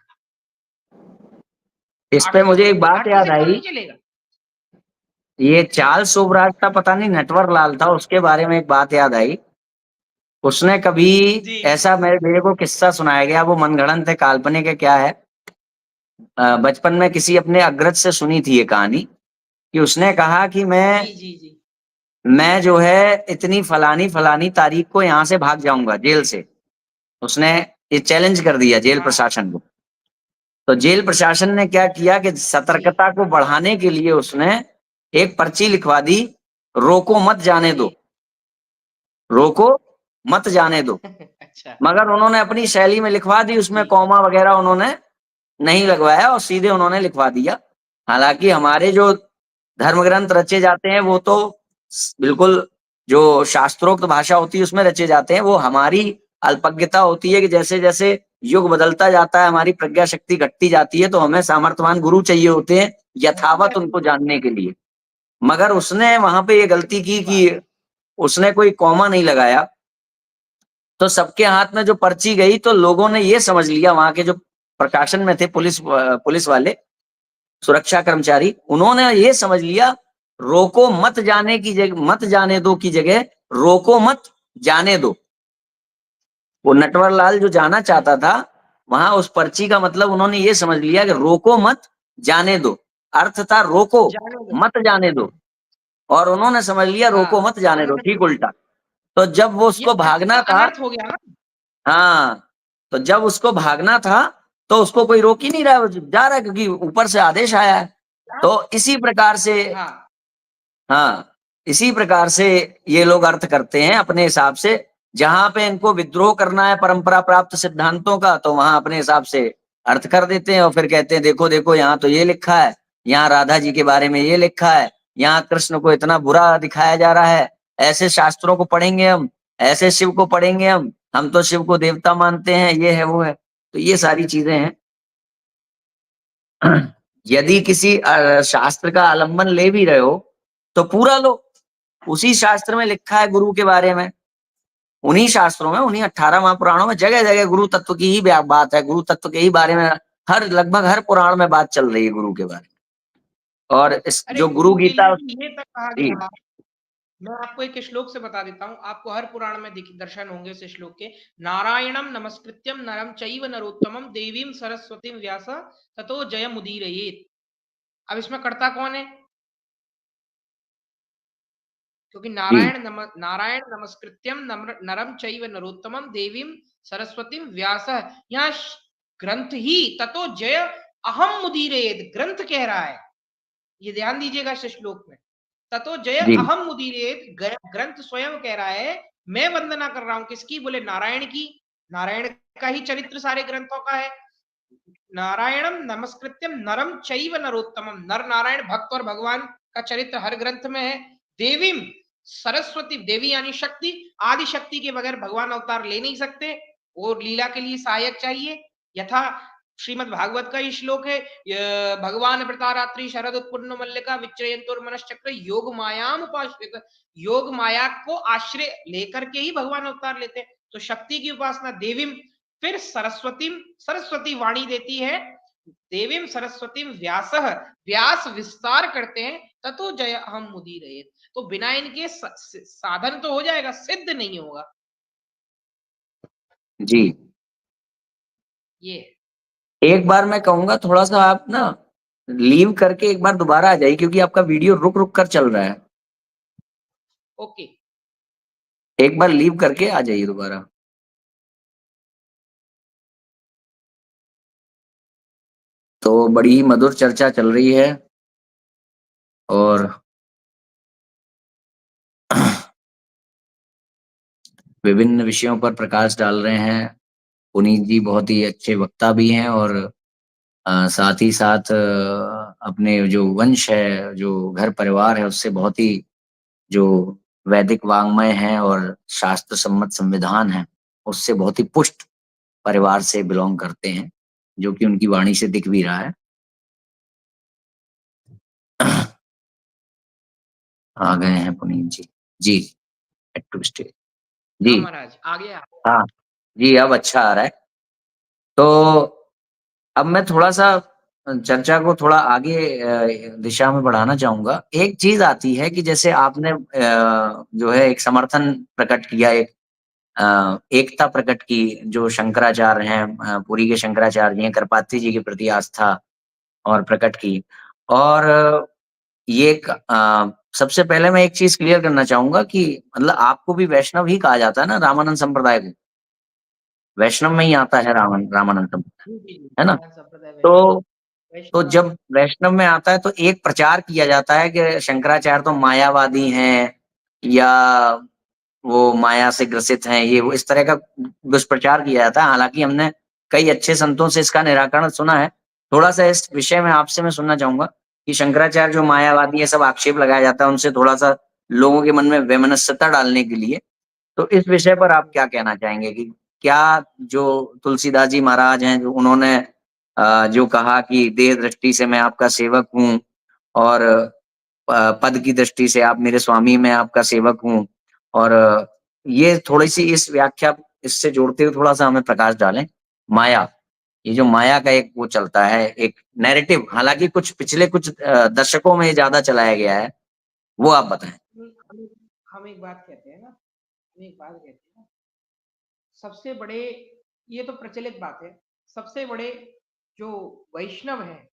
इस पे मुझे एक बात अर्थ याद से काम आई। नहीं चलेगा। ये चार्ल्स शोभराज था, पता नहीं नटवर लाल था, उसके बारे में एक बात याद आई। उसने कभी जी जी ऐसा मेरे को किस्सा सुनाया गया, वो मनगढ़ंत है, काल्पनिक है, क्या है, बचपन में किसी अपने अग्रज से सुनी थी ये कहानी, कि उसने कहा कि जी जी जी। मैं जो है इतनी फलानी फलानी तारीख को यहाँ से भाग जाऊंगा जेल से। उसने ये चैलेंज कर दिया जेल हाँ प्रशासन को। तो जेल प्रशासन ने क्या किया कि जी सतर्कता को बढ़ाने के लिए उसने एक पर्ची लिखवा दी, रोको मत जाने जी। दो, रोको मत जाने दो। अच्छा। मगर उन्होंने अपनी शैली में लिखवा दी, उसमें जी कॉमा वगैरह उन्होंने नहीं लगवाया और सीधे उन्होंने लिखवा दिया। हालांकि हमारे जो धर्म ग्रंथ रचे जाते हैं वो तो बिल्कुल जो शास्त्रोक्त भाषा होती है उसमें रचे जाते हैं। वो हमारी अल्पज्ञता होती है कि जैसे जैसे युग बदलता जाता है, हमारी प्रज्ञा शक्ति घटती जाती है, तो हमें सामर्थ्यवान गुरु चाहिए होते हैं यथावत उनको जानने के लिए। मगर उसने वहां पे ये गलती की सही कि बात है। उसने कोई कॉमा नहीं लगाया। तो सबके हाथ में जो पर्ची गई तो लोगों ने ये समझ लिया, वहां के जो प्रशासन में थे, पुलिस वाले, सुरक्षा कर्मचारी, उन्होंने ये समझ लिया रोको मत जाने की जगह, मत जाने दो की जगह रोको मत जाने दो। वो नटवर लाल जो जाना चाहता था, वहां उस पर्ची का मतलब उन्होंने ये समझ लिया कि रोको मत जाने दो, अर्थ था रोको जाने दो। मत जाने दो, और उन्होंने समझ लिया रोको हाँ, मत जाने दो, उन्होंने ठीक उल्टा। तो जब वो ये उसको अर्थ का भागना था, अनर्थ हो गया ना। हाँ, तो जब उसको भागना था तो उसको कोई रोक ही नहीं रहा है, वो जा रहा है क्योंकि ऊपर से आदेश आया है। तो इसी प्रकार से, हाँ हाँ, इसी प्रकार से ये लोग अर्थ करते हैं अपने हिसाब से। जहां पे इनको विद्रोह करना है परंपरा प्राप्त सिद्धांतों का, तो वहां अपने हिसाब से अर्थ कर देते हैं और फिर कहते हैं देखो देखो यहाँ तो ये लिखा है, यहाँ राधा जी के बारे में ये लिखा है, यहाँ कृष्ण को इतना बुरा दिखाया जा रहा है, ऐसे शास्त्रों को पढ़ेंगे हम, ऐसे शिव को पढ़ेंगे हम तो शिव को देवता मानते हैं, ये है वो है। तो ये सारी चीजें हैं। यदि किसी शास्त्र का आलंबन ले भी रहे हो तो पूरा लो, उसी शास्त्र में लिखा है गुरु के बारे में, उन्हीं शास्त्रों में, उन्हीं 18 महापुराणों में जगह जगह गुरु तत्व की ही बात है, गुरु तत्व के ही बारे में हर लगभग हर पुराण में बात चल रही है गुरु के बारे में। और इस अरे जो गुरु गुरु के गीता, लिए भी ये तक कहा जी गया। मैं आपको एक श्लोक से बता देता हूँ, आपको हर पुराण में दर्शन होंगे इस श्लोक के। नारायणम नमस्कृत्यम नरम चैव नरोत्तमम देवीम सरस्वतीम व्यास ततो जयमुदीरयेत्। अब इसमें कर्ता कौन है? क्योंकि जी नारायण नमस्कृत्यम नरम चैव नरोत्तमम देवीम सरस्वतीम व्यास। यहाँ ग्रंथ ही ततो जय अहम मुदीरेत, ग्रंथ कह रहा है। ये ध्यान दीजिएगा इस श्लोक में। ततो जय जी अहम मुदीरेत, ग्रंथ स्वयं कह रहा है मैं वंदना कर रहा हूं। किसकी? बोले नारायण की। नारायण का ही चरित्र सारे ग्रंथों का है। नारायणम नमस्कृत्यम नरम चैव नरोत्तमम, नर नारायण भक्त और भगवान का चरित्र हर ग्रंथ में है। देवीम सरस्वती, देवी यानी शक्ति, आदि शक्ति के बगैर भगवान अवतार ले नहीं सकते, और लीला के लिए सहायक चाहिए। यथा श्रीमद भागवत का ही श्लोक है, भगवान प्रतारात्रि शरद उत्पन्न मल्लिका विच्रयंतुर मनश्चक्र योग मायाम उपाश्रित। योग माया को आश्रय लेकर के ही भगवान अवतार लेते हैं। तो शक्ति की उपासना देवीम। फिर सरस्वती, सरस्वती वाणी देती है। देवीम सरस्वती व्यास, व्यास विस्तार करते हैं। ततो जय हम मुदीरये। तो बिना इनके साधन तो हो जाएगा, सिद्ध नहीं होगा। जी। ये एक बार मैं कहूंगा थोड़ा सा आप ना लीव करके एक बार दोबारा आ जाइए, क्योंकि आपका वीडियो रुक रुक कर चल रहा है। ओके। एक बार लीव करके आ जाइए दोबारा। तो बड़ी ही मधुर चर्चा चल रही है और विभिन्न विषयों पर प्रकाश डाल रहे हैं। पुनीत जी बहुत ही अच्छे वक्ता भी हैं और साथ ही साथ अपने जो वंश है, जो घर परिवार है, उससे बहुत ही जो वैदिक वाङ्मय है और शास्त्र सम्मत संविधान है, उससे बहुत ही पुष्ट परिवार से बिलोंग करते हैं, जो कि उनकी वाणी से दिख भी रहा है। आ गए हैं पुनीत जी। जी, एट टू स्टे। जी। हाँ महाराज, आगे हाँ जी, अब अच्छा आ रहा है। तो अब मैं थोड़ा-सा चर्चा को थोड़ा आगे दिशा में बढ़ाना चाहूँगा। एक चीज़ आती है कि जैसे आपने जो है एक समर्थन प्रकट किया, एक एकता प्रकट की, जो शंकराचार्य हैं, पुरी के शंकराचार्य जी हैं, करपात्री जी के प्रति आस्था और प्रकट की। और ये एक सबसे पहले मैं एक चीज़ क्लियर करना चाहूँगा कि मतलब आपको भी वैष्णव ही कहा जाता है ना, रामानंद संप्रदाय को? वैष्णव में ही आता है रामानंद संप्रदाय, जी, जी, जी, है ना? रामानंद संप्रदाय तो तो वैष्णव जब वैष्णव में आता है तो एक प्रचार किया जाता है कि शंकराचार्य तो मायावादी हैं, या वो माया से ग्रसित हैं, ये वो इस तरह का दुष्प्रचार किया जाता है। हालाँकि हमने कई अच्छे संतों से इसका निराकरण सुना है। थोड़ा-सा इस विषय में आपसे मैं सुनना चाहूँगा कि शंकराचार्य जो मायावादी है, सब आक्षेप लगाया जाता है उनसे, थोड़ा-सा लोगों के मन में वैमनस्यता डालने के लिए। तो इस विषय पर आप क्या कहना चाहेंगे कि क्या जो तुलसीदास जी महाराज हैं, जो उन्होंने जो कहा कि देह दृष्टि से मैं आपका सेवक हूँ, और पद की दृष्टि से आप मेरे स्वामी, मैं आपका सेवक हूँ, और ये थोड़ी-सी इस व्याख्या इससे जोड़ते हुए थोड़ा-सा हमें प्रकाश डालें। माया, ये जो माया का एक वो चलता है, एक नैरेटिव, हालाँकि कुछ पिछले कुछ दशकों में ज़्यादा चलाया गया है, वो आप बताएँ? हम हम एक बात कहते हैं ना, हम एक बात कहते हैं ना, सबसे बड़े, ये तो प्रचलित बात है, सबसे बड़े जो वैष्णव हैं,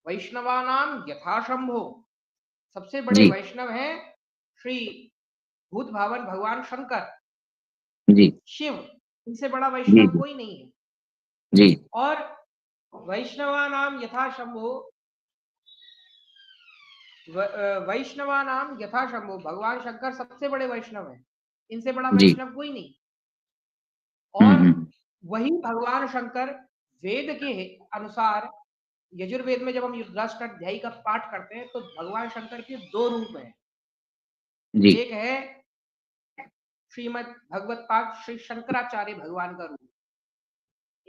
वैष्णवानाम यथाशंभो, सबसे बड़े जी, वैष्णव हैं श्री भूत भावन भगवान शंकर, जी, शिव, इनसे बड़ा जी, वैष्णव जी, कोई नहीं है। जी, और वैष्णवानाम यथाशंभो, वैष्णवानाम यथाशंभो, भगवान शंकर सबसे बड़े वैष्णव हैं, इनसे बड़ा जी। वैष्णव कोई नहीं। हुँ, और हुँ। वही भगवान शंकर वेद के अनुसार, यजुर्वेद में जब हम युद्धाष्टाध्यायी का पाठ करते हैं तो भगवान शंकर के दो रूप हैं। जी, एक है श्रीमद् भगवत पाठ श्री शंकराचार्य भगवान का रूप,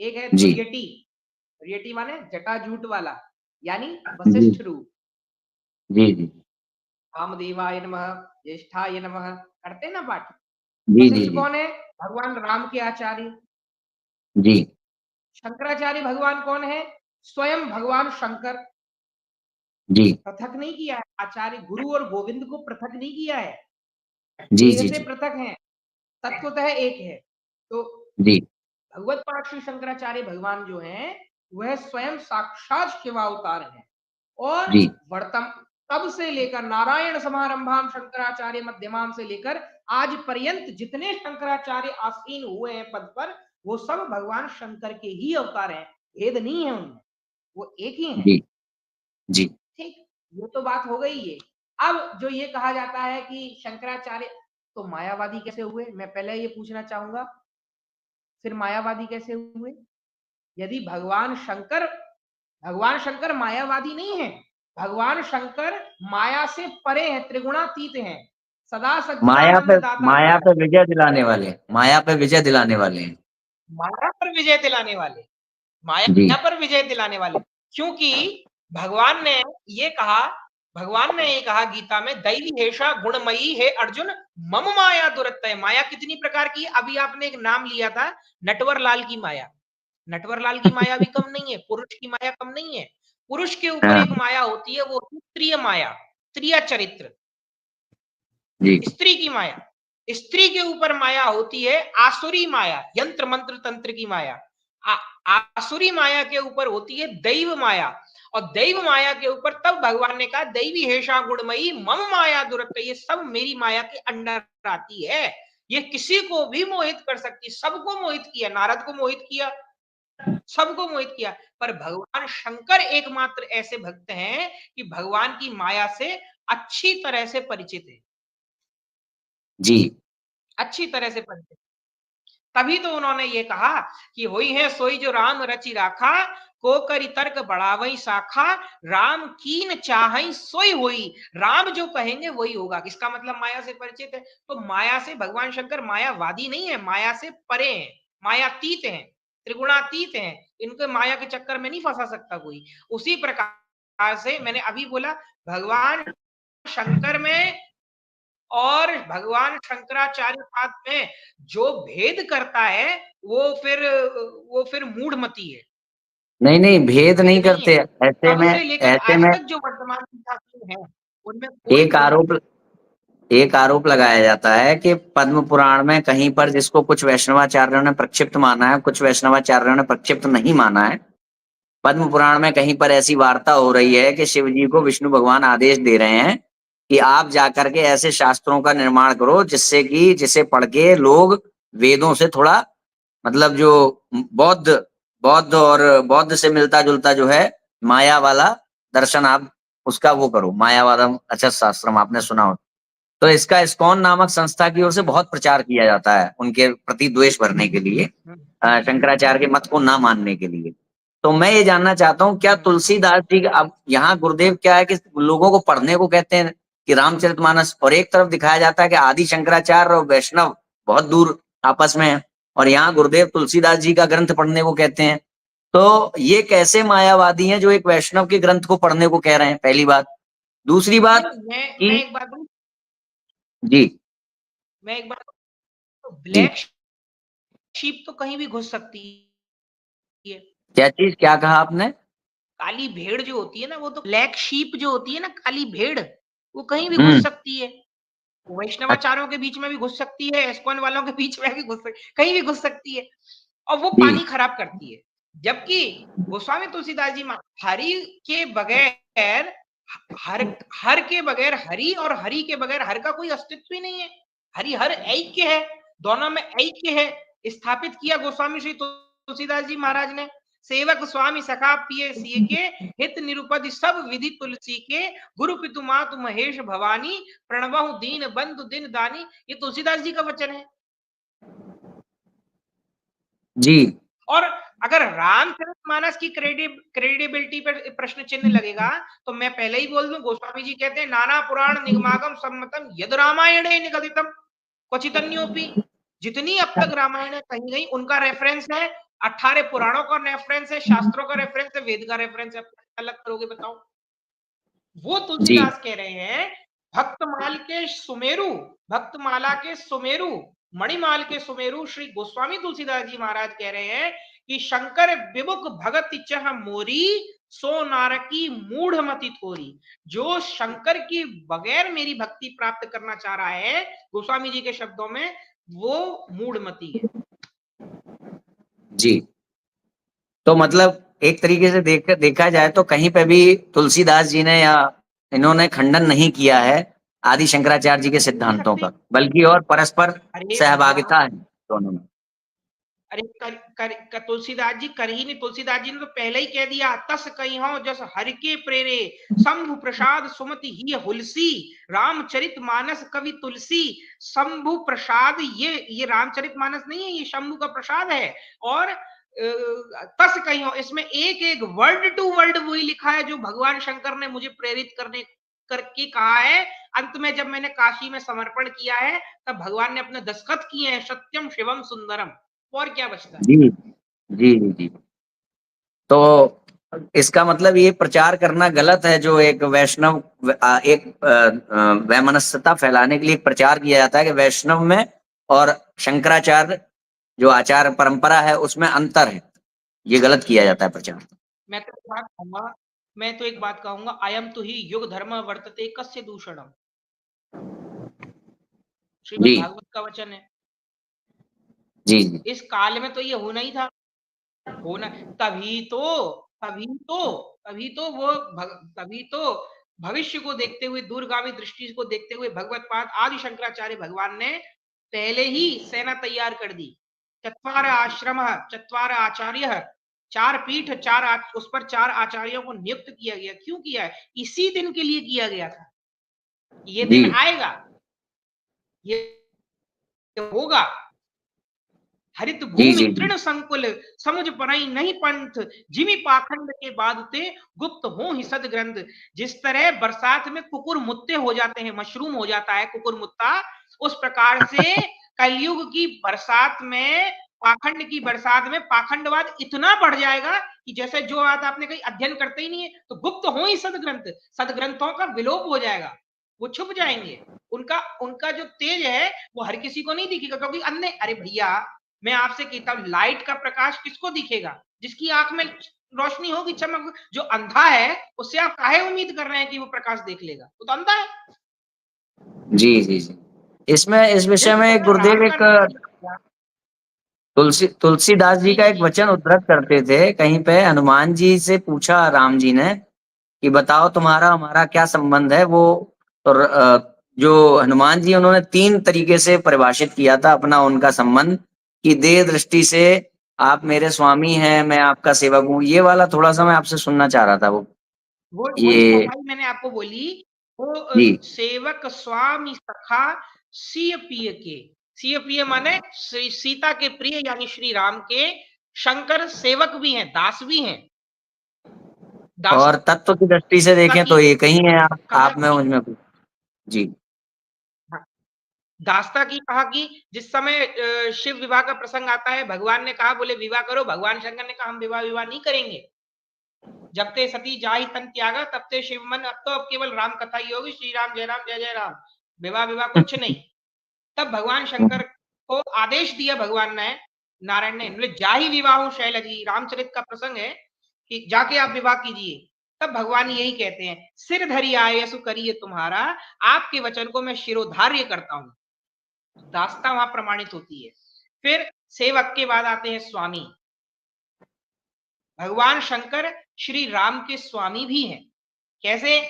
एक है जी, दुर्यटी, दुर्यटी माने जटाजूट वाला, यानी जी, वशिष्ठ रूप। जी, जी, वामदेवाय नमः, ज्येष्ठाय नमः, करते हैं ना पाठ। जी, जी, वशिष्ठ जी, कौन है? भगवान राम के आचार्य। जी, शंकराचार्य भगवान कौन है? स्वयं भगवान शंकर। जी, पृथक नहीं किया है, आचार्य गुरु और गोविंद को पृथक नहीं किया है, जी, देह जी, से जी, पृथक है, तत्वतः एक है। तो जी, भगवत पाठ श्री शंकराचार्य भगवान जो हैं, वह स्वयं साक्षात शिवावतार हैं। और जी, वर्तम तब से लेकर नारायण समारंभाम शंकराचार्य मध्यमाम से लेकर आज पर्यंत जितने शंकराचार्य आसीन हुए हैं पद पर, वो सब भगवान शंकर के ही अवतार हैं, भेद नहीं है उनमें, वो एक ही है। जी, जी, ठीक, ये तो बात हो गई ये। अब जो ये कहा जाता है कि शंकराचार्य तो मायावादी कैसे हुए, मैं पहले ये पूछना चाहूंगा, फिर मायावादी कैसे हुए? यदि भगवान शंकर मायावादी नहीं है, भगवान शंकर माया से परे हैं, त्रिगुणातीत हैं, सदा सच्चिदानंद दाता माया प्रभु, पे विजय दिलाने वाले, माया पे विजय दिलाने वाले हैं। माया पर विजय दिलाने वाले, जी, माया पर विजय दिलाने वाले। क्योंकि भगवान ने ये कहा, भगवान ने ये कहा गीता में, दैवी हेषा गुणमयी है अर्जुन, मम माया दुरत्तय। माया कितनी प्रकार की? अभी आपने एक नाम लिया था, नटवर लाल की माया। नटवर लाल की माया भी कम नहीं है, पुरुष की माया कम नहीं है। पुरुष के ऊपर हाँ, एक माया होती है, वो स्त्रीय माया, स्त्रीय चरित्र, जी, स्त्री की माया। स्त्री के ऊपर माया होती है आसुरी माया, यंत्र मंत्र तंत्र की माया। आसुरी माया के ऊपर होती है दैव माया, और दैव माया के ऊपर तब भगवान ने कहा दैवी हेषा गुणमयी मम माया दुरत्त, ये सब मेरी माया के अंडर आती है, ये किसी को भी मोहित कर सकती, सबको मोहित किया, नारद को मोहित किया, सबको मोहित किया। पर भगवान शंकर एकमात्र ऐसे भक्त हैं कि भगवान की माया से अच्छी तरह से परिचित है, जी, अच्छी तरह से परिचित। तभी तो उन्होंने ये कहा कि होई है सोई जो राम रचि राखा, को करी तर्क बढ़ावई शाखा, राम कीन चाहई सोई होई। राम जो कहेंगे वही होगा। इसका मतलब माया से परिचित है। तो माया से भगवान शंकर मायावादी नहीं है, माया से परे हैं, मायातीत हैं, त्रिगुणातीत हैं, इनको माया के चक्कर में नहीं फंसा सकता कोई। उसी प्रकार से मैंने अभी बोला, भगवान शंकर में और भगवान शंकराचार्य पाद में जो भेद करता है वो फिर मूढ़मती है, नहीं नहीं, भेद भेद नहीं नहीं है। करते ऐसे तब में। से लेकर ऐसे आज में तक जो वर्तमान टीकाकार हैं उनमें कोई एक भेद नहीं। आरोप एक आरोप लगाया जाता है कि पद्म पुराण में कहीं पर, जिसको कुछ वैष्णवाचार्यों ने प्रक्षिप्त माना है, कुछ वैष्णवाचार्यों ने प्रक्षिप्त नहीं माना है, पद्म पुराण में कहीं पर ऐसी वार्ता हो रही है कि शिव जी को विष्णु भगवान आदेश दे रहे हैं कि आप जाकर के ऐसे शास्त्रों का निर्माण करो जिससे कि जिसे पढ़ के लोग वेदों से थोड़ा, मतलब जो बौद्ध बौद्ध और बौद्ध से मिलता जुलता जो है माया वाला दर्शन, आप उसका वो करो, मायावादम अचल शास्त्रम आपने सुना हो। तो इसका इस्कॉन नामक संस्था की ओर से बहुत प्रचार किया जाता है उनके प्रति द्वेष भरने के लिए, शंकराचार्य के मत को ना मानने के लिए। तो मैं ये जानना चाहता हूँ, क्या तुलसीदास जी अब यहाँ गुरुदेव क्या है कि लोगों को पढ़ने को कहते हैं कि रामचरितमानस, और एक तरफ दिखाया जाता है कि आदि शंकराचार्य और वैष्णव बहुत दूर आपस में है, और यहाँ गुरुदेव तुलसीदास जी का ग्रंथ पढ़ने को कहते हैं। तो ये कैसे मायावादी हैं जो एक वैष्णव के ग्रंथ को पढ़ने को कह रहे हैं, पहली बात। दूसरी बात नहीं, कि मैं एक बात बोलूं, जी मैं एक बात बोलूं, जी, ब्लैक शीप तो कहीं भी घुस सकती है। क्या चीज, क्या कहा आपने? काली भेड़ जो होती है ना, वो तो ब्लैक शीप जो होती है ना, काली भेड़, वो कहीं भी घुस हम्म। सकती है। वैष्णवाचार्यों के बीच में भी घुस सकती है, इस्कॉन वालों के बीच में भी घुस सकती, कहीं भी घुस सकती है, और वो जी पानी खराब करती है। जबकि गोस्वामी तुलसीदास जी हरि के बगैर, हर हर के बगैर हरि, और हरि के बगैर हर का कोई अस्तित्व ही नहीं है। हरि हर ऐक्य है, दोनों में ऐक्य है, स्थापित किया गोस्वामी श्री तुलसीदास जी महाराज ने। सेवक स्वामी सखा पिए सिय के, हित निरुपद सब विधि तुलसी के, गुरु पितु मातु महेश भवानी, प्रणवहु दीन बंधु दिन दानी। ये तुलसीदास जी का वचन है। जी और अगर रामचरितमानस की क्रेडिबिलिटी पर प्रश्न चिन्ह लगेगा, तो मैं पहले ही बोल दूं, गोस्वामी जी कहते हैं नाना पुराण निगमागम सम्मतम यद रामायण निगदितम क्वचितन्योपि। जितनी अब तक रामायण है कहीं कहीं उनका रेफरेंस है, 18 पुराणों का रेफरेंस है, शास्त्रों का रेफरेंस है, वेद का रेफरेंस है। अलग करोगे बताओ? वो जी तुलसीदास कह रहे हैं भक्तमाल के सुमेरु, भक्तमाला के सुमेरु, मणिमाल के सुमेरु श्री गोस्वामी तुलसीदास जी महाराज कह रहे हैं कि शंकर विमुख भगत चह मोरी, सो नारकी मूढ़ मति थोरी। जो शंकर की बगैर मेरी भक्ति प्राप्त करना चाह रहा है, गोस्वामी जी के शब्दों में, वो मूढ़मती है। जी। तो मतलब एक तरीके से देखा जाए तो कहीं पे भी तुलसीदास जी ने या इन्होंने खंडन नहीं किया है आदि शंकराचार्य जी के नहीं सिद्धांतों सकते। का, बल्कि और परस्पर अरे भैया, सहभागिता है दोनों में। अरे तुलसीदास जी कर ही नहीं, तुलसीदास जी ने तो पहले ही कह दिया, तस कही हो जस हरि के प्रेरे, शंभु प्रसाद सुमति ही हुलसी, रामचरित मानस कवि तुलसी। शंभु प्रसाद, ये रामचरित मानस नहीं है, ये शंभु का प्रसाद है। और तस कही हो, इसमें एक एक वर्ड टू वर्ड वही लिखा है जो भगवान शंकर ने मुझे प्रेरित करने करके कहा है। अंत में जब मैंने काशी में समर्पण किया है, तब भगवान ने अपने दस्तखत किए हैं, सत्यम शिवम सुंदरम। और क्या बचता है? जी जी जी जी। तो इसका मतलब ये प्रचार करना गलत है, जो एक वैष्णव एक वैमनस्यता फैलाने के लिए प्रचार किया जाता है कि वैष्णव में और शंकराचार्य जो आचार परंपरा है उसमें अंतर है, ये गलत किया जाता है प्रचार। मैं तो एक बात कहूंगा, मैं तो एक बात कहूंगा, अयम तो ही युग धर्म वर्तते कस्य दूषणम। श्रीमद् जी भागवत का वचन है। जी जी इस काल में तो ये होना ही था, होना। तभी तो तभी तो तभी तो तभी तो भविष्य को देखते हुए, दूरगामी दृष्टि को देखते हुए भगवत पाद आदि शंकराचार्य भगवान ने पहले ही सेना तैयार कर दी। चत्वार आश्रम, चत्वार आचार्य, चार पीठ, उस पर 4 आचार्यों को नियुक्त किया गया। क्यों किया है? इसी दिन के लिए किया गया था। ये जी दिन आएगा, ये होगा। हरित जी भूमि जी जी तृण संकुल, समुझ परई नहीं पंथ, जिमि पाखंड के बादते, गुप्त हो ही सद ग्रंथ। जिस तरह बरसात में कुकुर मुत्ते हो जाते हैं, मशरूम हो जाता है कुकुर मुत्ता, उस प्रकार से कलयुग की बरसात में, पाखंड की बरसात में पाखंडवाद इतना बढ़ जाएगा कि जैसे जो बात आपने कही, अध्ययन करते ही नहीं है, तो गुप्त हो ही सदग्रंथ, सदग्रंथों का विलोप हो जाएगा। वो छुप जाएंगे। उनका उनका जो तेज है वो हर किसी को नहीं दिखेगा, क्योंकि अन्य, अरे भैया मैं आपसे कहता हूँ, लाइट का प्रकाश किसको दिखेगा? जिसकी आंख में रोशनी होगी, चमक। जो अंधा है उससे आप काहे उम्मीद कर रहे हैं कि वो प्रकाश देख लेगा? वो तो अंधा है। जी जी जी। इसमें इस जिस विषय में तरह गुरुदेव राम का एक नाम, तुलसीदास जी जी का एक जी वचन उद्धृत करते थे कहीं पे। हनुमान जी से पूछा राम जी ने कि बताओ तुम्हारा हमारा क्या संबंध है। वो और जो हनुमान जी, उन्होंने 3 तरीके से परिभाषित किया था अपना उनका संबंध, कि देह दृष्टि से आप मेरे स्वामी हैं, मैं आपका सेवक हूँ। ये वाला थोड़ा सा मैं आपसे सुनना चाह रहा था। वो वो वही ये सफाई मैंने आपको बोली। वो जी। सेवक स्वामी सखा सिय पिय के। सिय पिय माने सीता के प्रिय यानी श्री राम के शंकर सेवक भी हैं, दास भी हैं। और दासता तत्व की दृष्टि से देखें की तो एक ही है। कहा आप में कि, मुझ में कुछ। जी। हाँ, दासता की कहा कि जिस समय शिव विवाह का प्रसंग आता है, भगवान ने कहा, बोले विवाह करो। भगवान शंकर ने कहा हम विवाह नहीं करेंगे। जब ते सती जाहि तन त्यागा, तब ते शिव मन, अब तो अब केवल राम कथा ही होगी, श्री राम जय राम जय जय राम, विवाह विवाह कुछ नहीं। तब भगवान शंकर को आदेश दिया भगवान ने, नारायण ने, बोले जाहि विवाह शैलजी, रामचरित का प्रसंग है कि जाके आप विवाह कीजिए। तब भगवान यही कहते हैं, सिर धरि आए सु करिए तुम्हारा, आपके वचन को मैं शिरोधार्य करता हूं। दास्ता वहां प्रमाणित होती है। फिर सेवक के बाद आते हैं स्वामी। भगवान शंकर श्री राम के स्वामी भी हैं। कैसे?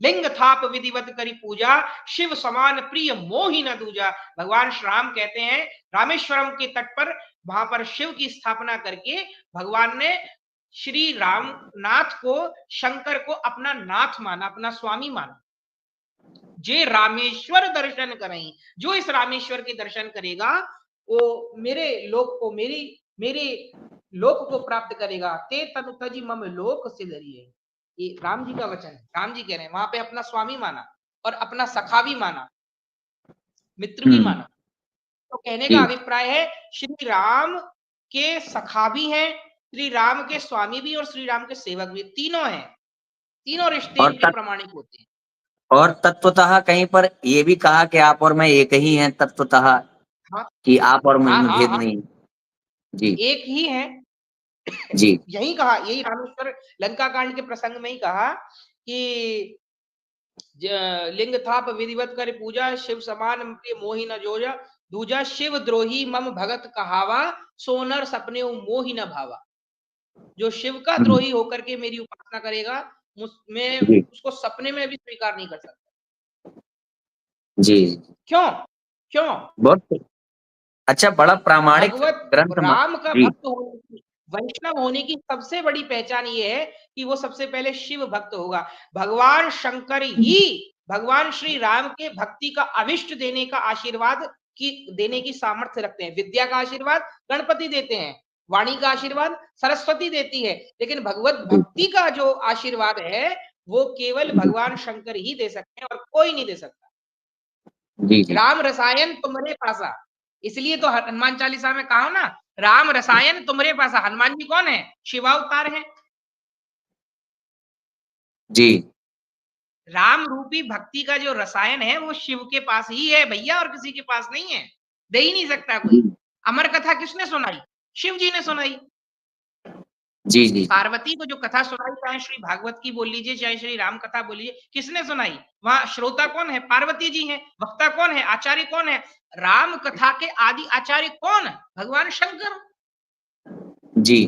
लिंग थाप विधिवत करी पूजा, शिव समान प्रिय मोहि न दूजा। भगवान श्री राम कहते हैं, रामेश्वरम के तट पर वहां पर शिव की स्थापना करके भगवान ने श्री रामनाथ को, शंकर को अपना नाथ माना, अपना स्वामी माना। जे रामेश्वर दर्शन करें, जो इस रामेश्वर के दर्शन करेगा वो मेरे लोक को, मेरी मेरे लोक को प्राप्त करेगा। ते तनु तजी मम लोक से डरिए। ये राम जी का वचन है। राम जी कह रहे हैं, वहां पे अपना स्वामी माना और अपना सखा भी माना, मित्र भी माना। तो कहने का जी। अभिप्राय है, श्री राम के सखा भी हैं, श्री राम के स्वामी भी, और श्री राम के सेवक भी, तीनों हैं। तीनों रिश्ते और इनके प्रमाणित होते हैं। और तत्वतः कहीं पर ये भी कहा कि आप और मैं एक ही हैं तत्वतः, हाँ कि आप और मुझ हाँ में हाँ भेद हाँ, नहीं। जी एक ही है। जी। यही कहा, यही रामेश्वर लंका कांड के प्रसंग में ही कहा कि लिंग थाप विधिवत कर पूजा, शिव समान मोहि न जोजा, दूजा शिव द्रोही मम भगत कहावा, सोनर सपने मोहि न भावा। जो शिव का हम्म, द्रोही होकर के मेरी उपासना करेगा, मैं जी उसको सपने में भी स्वीकार नहीं कर सकता। जी। क्यों? क्यों? बहुत अच्छा, बड़ा प्रामाणिक भगवत ग्रंथ राम का जी भक्त होने की, वैष्णव होने की सबसे बड़ी पहचान ये है कि वो सबसे पहले शिव भक्त होगा। भगवान शंकर ही भगवान श्री राम के भक्ति का अभिष्ट देने का आशीर्वाद की, देने की सामर्थ्य रखते हैं। विद्या का आशीर्वाद गणपति देते हैं, वाणी का आशीर्वाद सरस्वती देती है, लेकिन भगवत भक्ति का जो आशीर्वाद है वो केवल भगवान शंकर ही दे सकते हैं और कोई नहीं दे सकता। जी जी। राम रसायन तुम्हारे पासा, इसलिए तो हनुमान चालीसा में कहा ना, राम रसायन तुम्हारे पासा। हनुमान जी कौन है? शिवावतार है। जी राम रूपी भक्ति का जो रसायन है वो शिव के पास ही है भैया, और किसी के पास नहीं है, दे ही नहीं सकता कोई। अमर कथा किसने सुनाई? शिव जी ने सुनाई। जी जी। पार्वती को जो कथा सुनाई, चाहे श्री भागवत की बोल लीजिए, चाहे श्री राम कथा बोलिए, किसने सुनाई? वहां श्रोता कौन है? पार्वती जी हैं। वक्ता कौन है? आचार्य कौन है? राम कथा के आदि आचार्य कौन? भगवान शंकर। जी।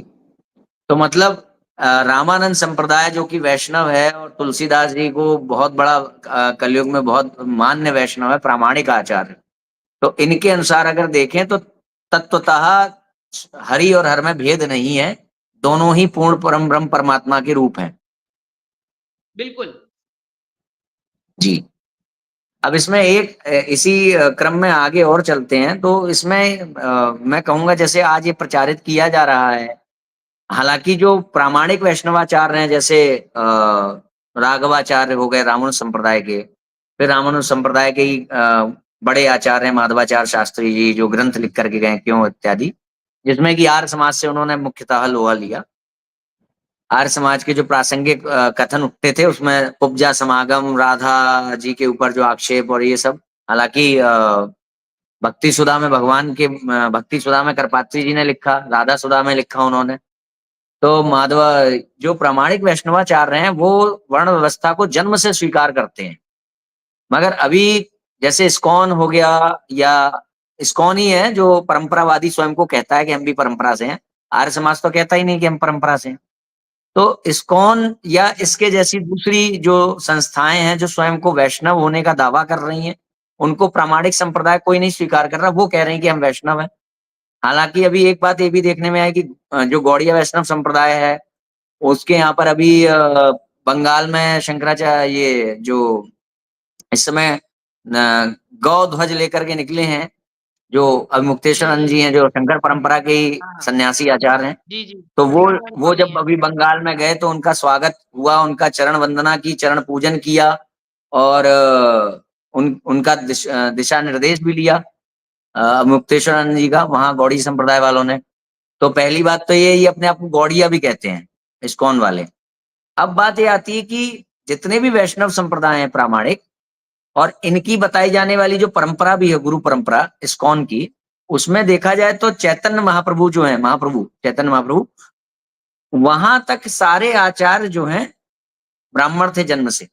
तो मतलब रामानंद संप्रदाय जो कि वैष्णव है, और तुलसीदास जी को बहुत बड़ा कलयुग में बहुत मान्य वैष्णव है, प्रामाणिक आचार्य। तो इनके अनुसार अगर देखें तो तत्वतः हरि और हर में भेद नहीं है, दोनों ही पूर्ण परम ब्रह्म परमात्मा के रूप हैं। बिल्कुल। जी। अब इसमें एक इसी क्रम में आगे और चलते हैं। तो इसमें मैं कहूंगा जैसे आज ये प्रचारित किया जा रहा है, हालांकि जो प्रामाणिक वैष्णवाचार्य हैं जैसे राघवाचार्य हो गए रामानुज संप्रदाय के, फिर रामानुज संप्रदाय के ही बड़े आचार्य हैं माधवाचार्य शास्त्री जी, जो ग्रंथ लिख करके गए क्यों इत्यादि, जिसमें कि आर्य समाज से उन्होंने मुख्यतः लोहा लिया। आर्य समाज के जो प्रासंगिक कथन उठते थे उसमें उपजा समागम, राधा जी के ऊपर जो आक्षेप और ये सब, हालांकि भक्ति सुधा में भगवान के भक्ति सुधा में करपात्री जी ने लिखा, राधा सुधा में लिखा उन्होंने। तो माधव जो प्रामाणिक वैष्णवाचार्य हैं वो वर्ण व्यवस्था को जन्म से स्वीकार करते हैं, मगर अभी जैसे इस्कॉन हो गया, या इस्कॉन ही है जो परंपरावादी स्वयं को कहता है कि हम भी परंपरा से हैं, आर्य समाज तो कहता ही नहीं कि हम परंपरा से हैं। तो इस्कॉन या इसके जैसी दूसरी जो संस्थाएं हैं जो स्वयं को वैष्णव होने का दावा कर रही हैं, उनको प्रामाणिक संप्रदाय कोई नहीं स्वीकार कर रहा, वो कह रहे हैं कि हम वैष्णव हैं। हालांकि अभी एक बात ये भी देखने में आई कि जो गौड़िया वैष्णव संप्रदाय है उसके यहाँ पर अभी बंगाल में शंकराचार्य ये जो इस समय गौ ध्वज लेकर के निकले हैं, जो अभिमुक्तेश्वर जी हैं, जो शंकर परंपरा के ही हाँ सन्यासी आचार्य हैं, जी जी तो वृंदावन वो वाली जब है। अभी बंगाल में गए तो उनका स्वागत हुआ, उनका चरण वंदना की, चरण पूजन किया, और उनका दिशा निर्देश भी लिया मुक्तेश्वर जी का, वहां गौड़ी संप्रदाय वालों ने। तो पहली बात तो ये अपने आप को गौड़िया भी कहते हैं इस्कॉन वाले। अब बात ये आती है कि जितने भी वैष्णव संप्रदाय हैं प्रामाणिक, और इनकी बताई जाने वाली जो परंपरा भी है गुरु परंपरा इस्कॉन की, उसमें देखा जाए तो चैतन्य महाप्रभु जो है, महाप्रभु चैतन्य महाप्रभु, वहां तक सारे आचार्य जो हैं ब्राह्मण थे जन्म से।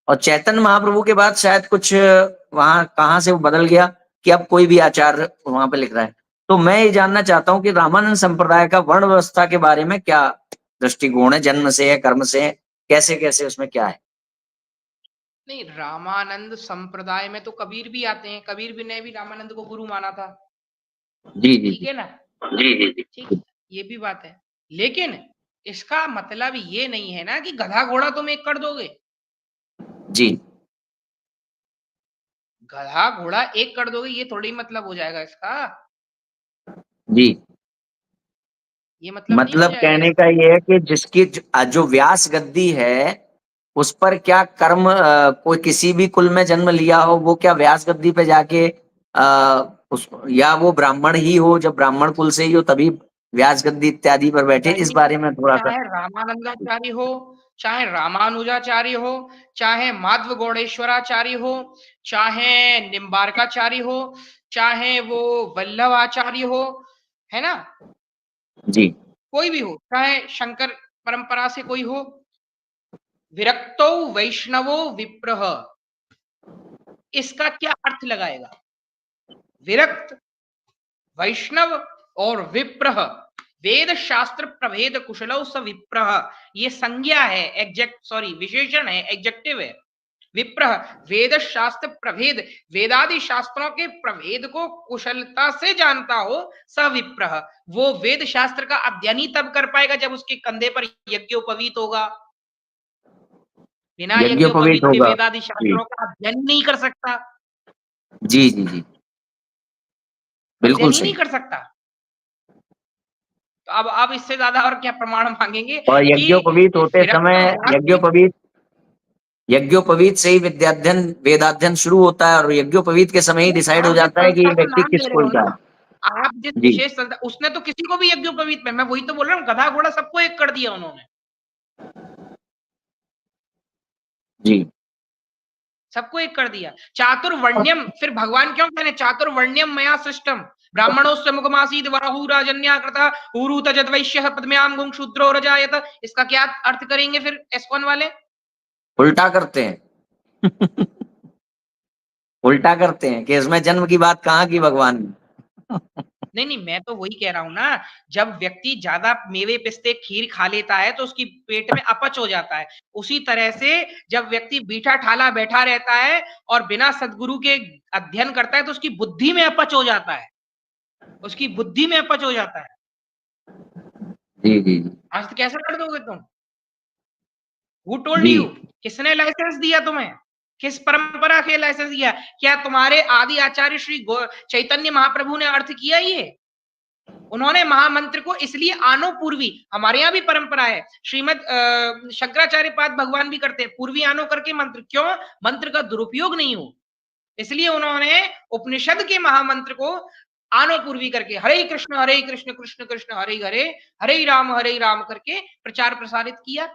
और चैतन्य महाप्रभु के बाद शायद कुछ वहां कहां से वो बदल गया कि अब कोई भी आचार्य वहां पे लिख रहा है। तो मैं ये जानना चाहता हूँ कि रामानंद संप्रदाय का वर्ण व्यवस्था के बारे में क्या दृष्टिकोण है, जन्म से है, कर्म से है, कैसे कैसे उसमें क्या है? नहीं, रामानंद संप्रदाय में तो कबीर भी आते हैं, कबीर भी ने भी रामानंद को गुरु माना था। जी जी ठीक जी है ना? जी जी जी ठीक, ये भी बात है। लेकिन इसका मतलब ये नहीं है ना कि गधा घोड़ा तुम एक कर दोगे। जी गधा घोड़ा एक कर दोगे ये थोड़ी मतलब हो जाएगा इसका। जी। ये मतलब नहीं हो मतलब जाएगा कहने इसका। का ये है कि जिसकी जो व्यास गद्दी है उस पर क्या कर्म, कोई किसी भी कुल में जन्म लिया हो वो क्या व्यास गद्दी पे जाके या वो ब्राह्मण ही हो, जब ब्राह्मण कुल से ही हो तभी व्यास गद्दी इत्यादि पर बैठे, इस नहीं, बारे में थोड़ा सा। चाहे रामानंदाचार्य हो, चाहे रामानुजाचार्य हो, चाहे माध्व गौड़ेश्वराचार्य हो, चाहे निम्बारकाचार्य हो, चाहे वो वल्लभाचार्य हो, है ना? जी कोई भी हो, चाहे शंकर परंपरा से कोई हो, विरक्तो वैष्णवो विप्रह, इसका क्या अर्थ लगाएगा? विरक्त, वैष्णव और विप्रह, वेद शास्त्र प्रभेद कुशलौ स विप्रह, ये संज्ञा है, एग्जेक्ट सॉरी विशेषण है, एग्जेक्टिव है। विप्रह, वेद शास्त्र प्रभेद, वेदादि शास्त्रों के प्रभेद को कुशलता से जानता हो, स विप्रह, वो वेद शास्त्र का अध्ययन ही तब कर पाएगा जब उसके कंधे पर यज्ञोपवीत होगा। बिना यज्ञोपवीत यज्ञोपवीत के होगा। वेदादि जी शास्त्रों का अध्ययन नहीं कर सकता, जी जी जी अध्ययन बिल्कुल ही नहीं सही। कर सकता। तो अब इससे ज्यादा और क्या प्रमाण मांगेंगे और कि यज्ञोपवीत होते विरक्त समय होना कोई। यज्ञोपवीत से ही विद्याध्ययन वेदाध्ययन शुरू होता है, और यज्ञोपवीत के समय ही डिसाइड हो आप जिस जाता है कि संस्था ये को व्यक्ति नाम किस ले रहे कुल हो का ना, है। आप जिस जी विशेष संस्था, उसने तो किसी को भी यज्ञोपवीत में, मैं वही तो बोल रहा हूँ, गधा घोड़ा सबको एक कर दिया उन्होंने, जी सबको एक कर दिया। चातुर्वर्ण्यम, फिर भगवान क्यों कह रहे चातुर्वर्ण्यम मया सृष्टम, ब्राह्मणोस्य मुखमासीद वराहु राजन्याकृता ऊरू तजद्वैश्य पद्म्याम गुं शूद्रो रजायत, इसका क्या अर्थ करेंगे फिर एस्कॉन वाले? उल्टा करते हैं उल्टा करते हैं कि इसमें जन्म की बात कहाँ की भगवान ने नहीं नहीं, मैं तो वही कह रहा हूं ना, जब व्यक्ति ज्यादा मेवे पिस्ते खीर खा लेता है तो उसकी पेट में अपच हो जाता है। उसी तरह से जब व्यक्ति बीठा ठाला बैठा रहता है और बिना सदगुरु के अध्ययन करता है तो उसकी बुद्धि में अपच हो जाता है, उसकी बुद्धि में अपच हो जाता है। जी जी जी आज तो कैसा कर दोगे तुम? हु टोल्ड जी यू? किसने लाइसेंस दिया तुम्हें? किस परंपरा के लाइसेंस दिया? क्या तुम्हारे आदि आचार्य श्री चैतन्य महाप्रभु ने अर्थ किया ये? उन्होंने महामंत्र को इसलिए आनो पूर्वी, हमारे यहाँ भी परंपरा है, श्रीमद शंकराचार्य पाद भगवान भी करते हैं पूर्वी आनो करके मंत्र, क्यों? मंत्र का दुरुपयोग नहीं हो, इसलिए उन्होंने उपनिषद के महामंत्र को आनो पूर्वी करके हरे कृष्ण कृष्ण कृष्ण हरे हरे, हरे राम करके प्रचार प्रसारित किया।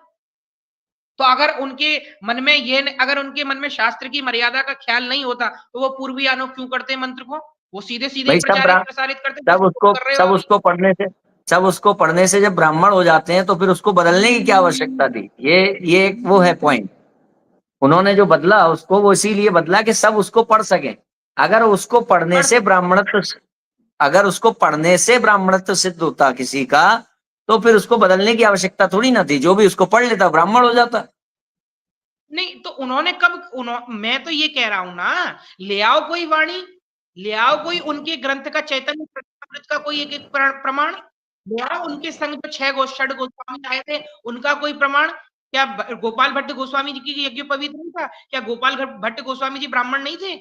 तो अगर उनके मन में अगर उनके मन में शास्त्र की मर्यादा का ख्याल नहीं होता तो वो पूर्वी आनो क्यों करते मंत्र को? वो सीधे सीधे ही भाई प्रचारित प्रसारित करते सब जैसे तुम उसको कर रहे हो सब अभी। उसको पढ़ने से सब उसको पढ़ने से जब ब्राह्मण हो जाते हैं तो फिर उसको बदलने की क्या आवश्यकता थी? ये एक वो है पॉइंट। उन्होंने जो बदला उसको वो इसीलिए बदला कि सब उसको पढ़ सकें। अगर उसको पढ़ने पढ़ से सकते ब्राह्मणत्व अगर उसको पढ़ने से ब्राह्मणत्व सिद्ध होता किसी का, तो फिर उसको बदलने की आवश्यकता थोड़ी ना थी। जो भी उसको पढ़ लेता ब्राह्मण हो जाता। नहीं तो उन्होंने मैं तो ये कह रहा हूं ना, ले आओ कोई वाणी, ले आओ कोई उनके ग्रंथ का चैतन्य चरितामृत का कोई एक एक प्रमाण, ले आओ उनके संग जो 6 गोस्वामी आए थे उनका कोई प्रमाण। क्या गोपाल भट्ट गोस्वामी जी की यज्ञ पवित्र नहीं था? क्या गोपाल भट्ट गोस्वामी जी ब्राह्मण नहीं थे?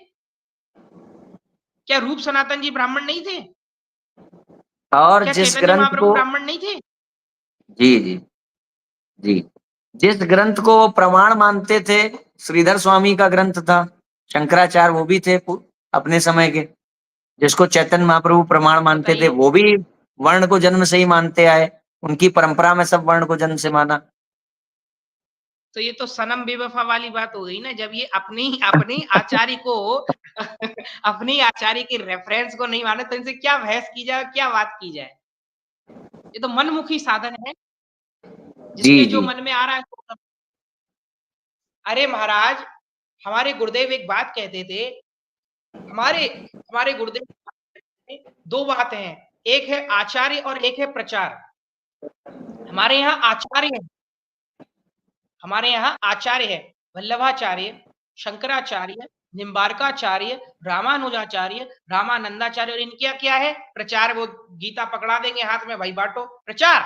क्या रूप सनातन जी ब्राह्मण नहीं थे? और क्या जिस चैतन्य ग्रंथ महाप्रभु को ब्राह्मण नहीं थे? जी जी जी जिस ग्रंथ को वो प्रमाण मानते थे, श्रीधर स्वामी का ग्रंथ था। शंकराचार्य वो भी थे अपने समय के, जिसको चैतन्य महाप्रभु प्रमाण मानते थे। बताइए। वो भी वर्ण को जन्म से ही मानते आए। उनकी परंपरा में सब वर्ण को जन्म से माना। तो ये तो सनम बेवफा वाली बात हो गई ना, जब ये अपनी अपनी आचार्य को अपनी आचार्य के रेफरेंस को नहीं माने तो इनसे क्या बहस की जाए, क्या बात की जाए? ये तो मनमुखी साधन है, जी जिसके जो जी मन में आ रहा है। अरे महाराज, हमारे गुरुदेव एक बात कहते थे, हमारे हमारे गुरुदेव में दो बातें हैं, एक है आचार्य और एक है प्रचार। हमारे यहाँ आचार्य है, हमारे यहाँ आचार्य है, वल्लभाचार्य, शंकराचार्य, निम्बारकाचार्य, रामानुजाचार्य, रामानंदाचार्य, और इनका क्या है? प्रचार। वो गीता पकड़ा देंगे हाथ में, भाई बांटो। प्रचार,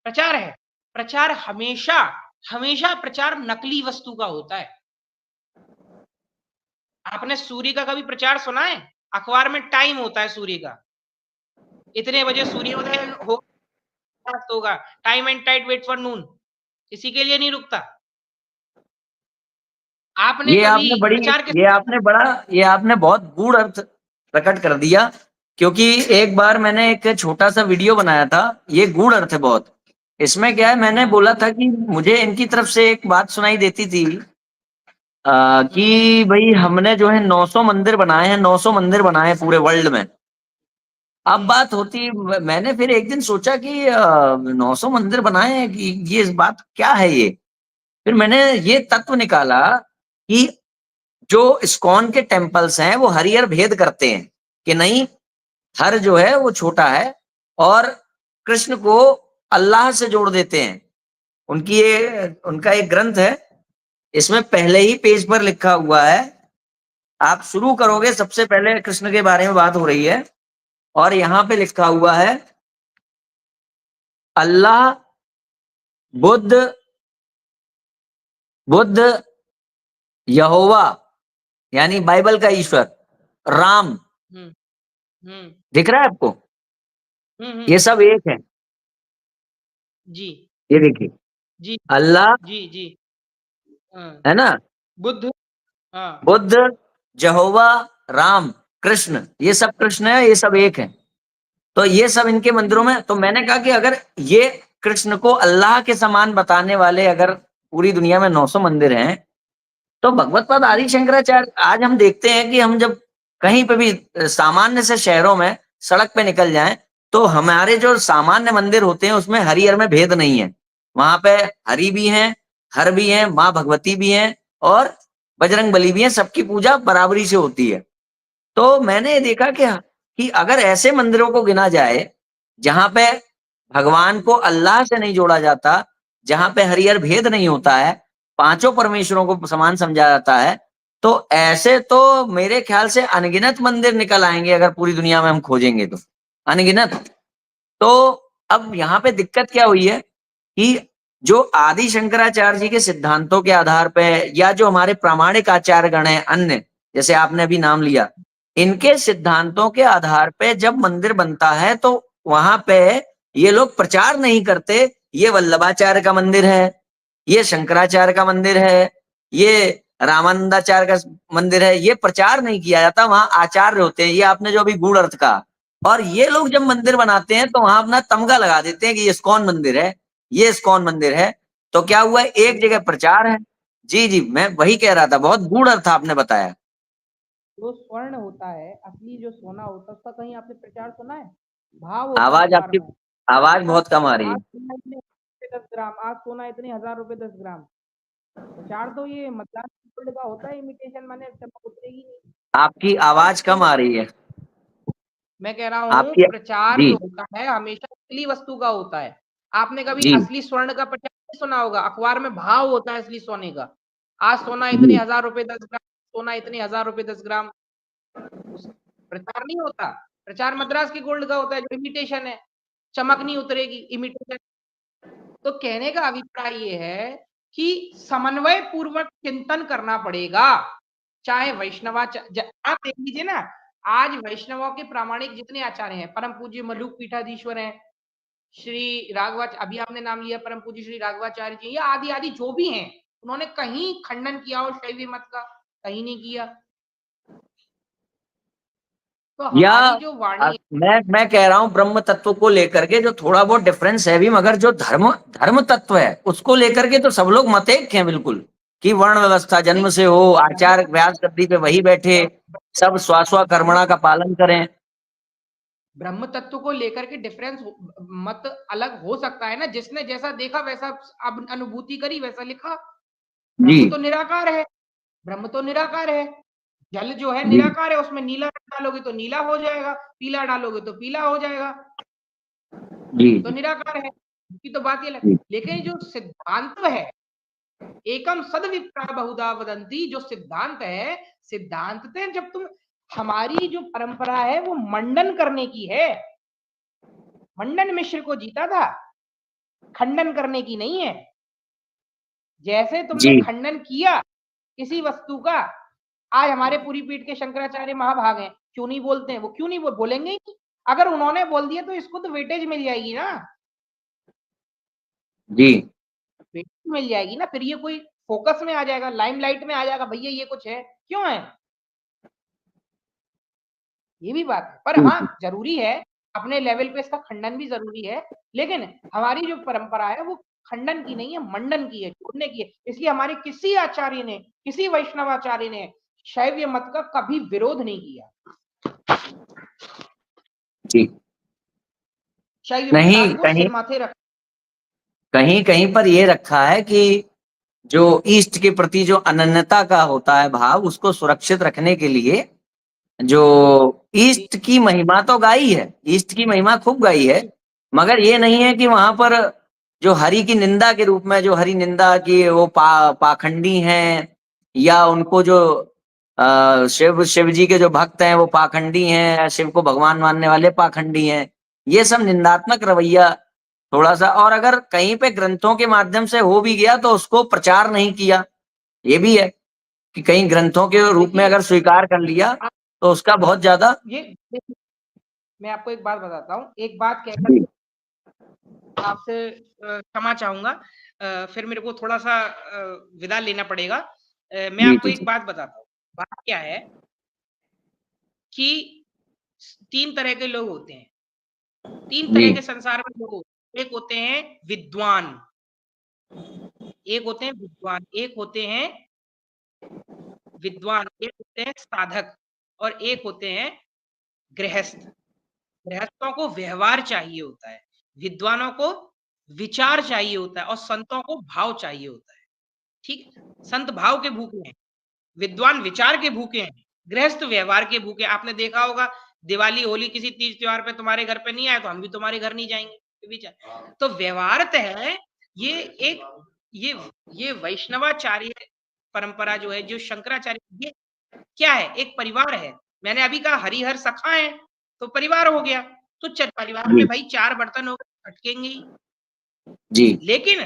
प्रचार है। प्रचार हमेशा हमेशा प्रचार नकली वस्तु का होता है। आपने सूर्य का कभी प्रचार सुना है? अखबार में टाइम होता है सूर्य का, इतने बजे सूर्योदय होगा, time and tide wait for noon, इसी के लिए नहीं रुकता। आपने ये कभी आपने बड़ी प्रचार के ये आपने बहुत गूढ़ अर्थ प्रकट कर दिया। क्योंकि एक बार मैंने एक छोटा सा वीडियो बनाया था। ये गूढ़ अर्थ है बहुत। इसमें क्या है, मैंने हाँ, बोला था कि मुझे इनकी तरफ से एक बात सुनाई देती थी हम्म, कि भाई हमने जो है 900 मंदिर बनाए हैं, 900 मंदिर बनाए हैं पूरे वर्ल्ड में। अब हम्म, बात होती, मैंने फिर एक दिन सोचा कि 900 मंदिर बनाए हैं कि ये इस बात क्या है ये। फिर मैंने ये तत्व निकाला कि जो इस्कॉन के टेम्पल्स हैं वो हरिहर भेद करते हैं कि नहीं, हर जो है वो छोटा है और कृष्ण को अल्लाह से जोड़ देते हैं। उनका एक ग्रंथ है, इसमें पहले ही पेज पर लिखा हुआ है। आप शुरू करोगे, सबसे पहले कृष्ण के बारे में बात हो रही है और यहाँ पे लिखा हुआ है अल्लाह, बुद्ध, बुद्ध, यहोवा यानी बाइबल का ईश्वर, राम। हम्म, हम्म, दिख रहा है आपको? हम्म, ये सब एक है। जी, ये देखिए, जी, अल्लाह, जी, जी, हाँ, है ना, बुद्ध, हाँ, बुद्ध, यहोवा, राम, कृष्ण, ये सब कृष्ण है, ये सब एक है। तो ये सब इनके मंदिरों में। तो मैंने कहा कि अगर ये कृष्ण को अल्लाह के समान बताने वाले अगर पूरी दुनिया में 900 मंदिर हैं, तो भगवत पाद आदि शंकराचार्य, आज हम देखते हैं कि हम जब कहीं पे भी सामान्य से शहरों में सड़क पे निकल जाएं, तो हमारे जो सामान्य मंदिर होते हैं उसमें हरि हर में भेद नहीं है। वहां पे हरि भी हैं, हर भी हैं, माँ भगवती भी हैं और बजरंग बली भी हैं। सबकी पूजा बराबरी से होती है। तो मैंने ये देखा कि अगर ऐसे मंदिरों को गिना जाए जहां पे भगवान को अल्लाह से नहीं जोड़ा जाता, जहां पे हरिहर भेद नहीं होता है, पांचों परमेश्वरों को समान समझा जाता है, तो ऐसे तो मेरे ख्याल से अनगिनत मंदिर निकल आएंगे अगर पूरी दुनिया में हम खोजेंगे तो, अनगिनत। तो अब यहाँ पे दिक्कत क्या हुई है कि जो आदि शंकराचार्य जी के सिद्धांतों के आधार पे या जो हमारे प्रामाणिक आचार्य गण हैं अन्य, जैसे आपने अभी नाम लिया, इनके सिद्धांतों के आधार पे जब मंदिर बनता है तो वहां पे ये लोग प्रचार नहीं करते ये वल्लभाचार्य का मंदिर है, ये शंकराचार्य का मंदिर है, ये रामानंदाचार्य का मंदिर है, ये प्रचार नहीं किया जाता, वहां आचार्य होते हैं। ये आपने जो अभी गूढ़ अर्थ का, और ये लोग जब मंदिर बनाते हैं तो वहां अपना तमगा लगा देते हैं कि ये इस्कॉन मंदिर है, ये इस्कॉन मंदिर है। तो क्या हुआ, एक जगह प्रचार है। जी जी, मैं वही कह रहा था, बहुत गूढ़ अर्थ आपने बताया। जो स्वर्ण होता है, असली जो सोना होता है, उसका कहीं आपने प्रचार सुना है? भाव होता है आवाज अखबार आपकी, में। आवाज आज बहुत कम आ रही है। आज सोना इतने 10 ग्राम, आज सोना इतने 1000 रुपए 10 ग्राम। प्रचार तो ये मतदान गोल्ड का होता है, इमिटेशन माने चमक उतरेगी नहीं। आपकी आवाज कम आ रही है। मैं कह रहा हूँ आपकी, प्रचार जी जो होता है हमेशा असली वस्तु का होता है। आपने कभी जी असली स्वर्ण का प्रचार नहीं सुना होगा, अखबार में भाव होता है असली सोने का। आज सोना इतने जी 1000 रुपए 10 ग्राम, सोना इतने 1000 रुपए 10 ग्राम। उस प्रचार नहीं होता। प्रचार मद्रास की गोल्ड का होता है जो इमिटेशन है, चमक नहीं उतरेगी, इमिटेशन। तो कहने का अभिप्राय ये है कि समन्वय पूर्वक चिंतन करना पड़ेगा। चाहे आप देख लीजिए ना, आज वैष्णवों के प्रामाणिक जितने आचार्य हैं, परम पूज्य मलुक पीठाधीश्वर हैं, श्री राघवाच अभी आपने नाम लिया, परम पूज्य श्री राघवाचार्य जी, या आदि आदि जो भी हैं, उन्होंने कहीं खंडन किया हो शैव मत का? कहीं नहीं किया। तो या हमारी जो वाणी है, मैं कह रहा हूं ब्रह्म तत्व को लेकर के जो थोड़ा बहुत डिफरेंस है भी, मगर जो धर्म धर्म तत्व है उसको लेकर के तो सब लोग मत एक हैं बिल्कुल, कि वर्ण व्यवस्था जन्म नहीं, से हो, ब्रह्म आचार व्यास गद्दी पे वही बैठे, सब स्वास्वा ब्रह्म कर्मणा का पालन करें। ब्रह्म तत्व को लेकर के डिफरेंस मत अलग हो सकता है ना, जिसने जैसा देखा वैसा अनुभूति करी वैसा लिखा। जी ब्रह्म तो निराकार है, ब्रह्म तो निराकार है। जल जो है जी निराकार है, उसमें नीला डालोगे तो नीला हो जाएगा, पीला डालोगे तो पीला हो जाएगा। जी तो निराकार है, की तो बात ये लग। जी लेकिन जो सिद्धांत है, एकम सद विप्रा बहुधा वदंती, जो सिद्धांत है, सिद्धांत थे जब तुम, हमारी जो परंपरा है वो मंडन करने की है। मंडन मिश्र को जीता था, खंडन करने की नहीं है। जैसे तुमने जी खंडन किया किसी वस्तु का, आज हमारे पूरी पीठ के शंकराचार्य महाभाग हैं, क्यों नहीं बोलते हैं? वो क्यों नहीं बोलेंगे ही? अगर उन्होंने बोल दिया तो इसको तो वेटेज मिल जाएगी ना, जी वेटेज मिल जाएगी ना, फिर ये कोई फोकस में आ जाएगा, लाइमलाइट में आ जाएगा, भैया ये कुछ है, क्यों है? ये भी बात है। पर हाँ, जी जरूरी है, अपने लेवल पे इसका खंडन भी जरूरी है। लेकिन हमारी जो परंपरा है वो खंडन की नहीं है, मंडन की है, जोड़ने की है। इसलिए हमारे किसी आचार्य ने, किसी वैष्णवाचार्य ने शैव मत का कभी विरोध नहीं किया। जी शैव नहीं, विचार को कहीं सिर माथे रख। कहीं कहीं पर ये रखा है कि जो ईस्ट के प्रति जो अनन्यता का होता है भाव, उसको सुरक्षित रखने के लिए जो ईस्ट की महिमा तो गाई है, ईस्ट की महिमा खूब गाई है, मगर ये नहीं है कि वहां पर जो हरि की निंदा के रूप में, जो हरि निंदा की वो पाखंडी हैं, या उनको जो शिव जी के जो भक्त हैं वो पाखंडी हैं, शिव को भगवान मानने वाले पाखंडी हैं, ये सब निंदात्मक रवैया थोड़ा सा। और अगर कहीं पे ग्रंथों के माध्यम से हो भी गया तो उसको प्रचार नहीं किया, ये भी है कि कहीं ग्रंथों के रूप में देखिए, अगर स्वीकार कर लिया तो उसका बहुत ज्यादा। ये मैं आपको एक बात बताता हूँ, एक बात कहकर जी आपसे क्षमा चाहूंगा, फिर मेरे को थोड़ा सा विदा लेना पड़ेगा। मैं जी आपको जी एक बात बताता हूँ। बात क्या है कि 3 तरह के लोग होते हैं, 3 तरह के जी संसार में लोग होते हैं। एक होते हैं विद्वान, एक होते हैं विद्वान, एक होते हैं विद्वान, एक होते हैं साधक, और एक होते हैं गृहस्थ। गृहस्थों को व्यवहार चाहिए होता है, विद्वानों को विचार चाहिए होता है, और संतों को भाव चाहिए होता है। ठीक है? संत भाव के भूखे हैं, विद्वान विचार के भूखे हैं, गृहस्थ व्यवहार के भूखे। आपने देखा होगा, दिवाली होली किसी तीज त्योहार पे तुम्हारे घर पे नहीं आए तो हम भी तुम्हारे घर नहीं जाएंगे, विचार तो व्यवहारत है। ये एक ये ये वैष्णवाचार्य परंपरा जो है, जो शंकराचार्य, ये क्या है? एक परिवार है। मैंने अभी कहा हरिहर सखा है, तो परिवार हो गया। तो परिवार में जी भाई 4 बर्तन हो गए, अटकेंगे ही। जी लेकिन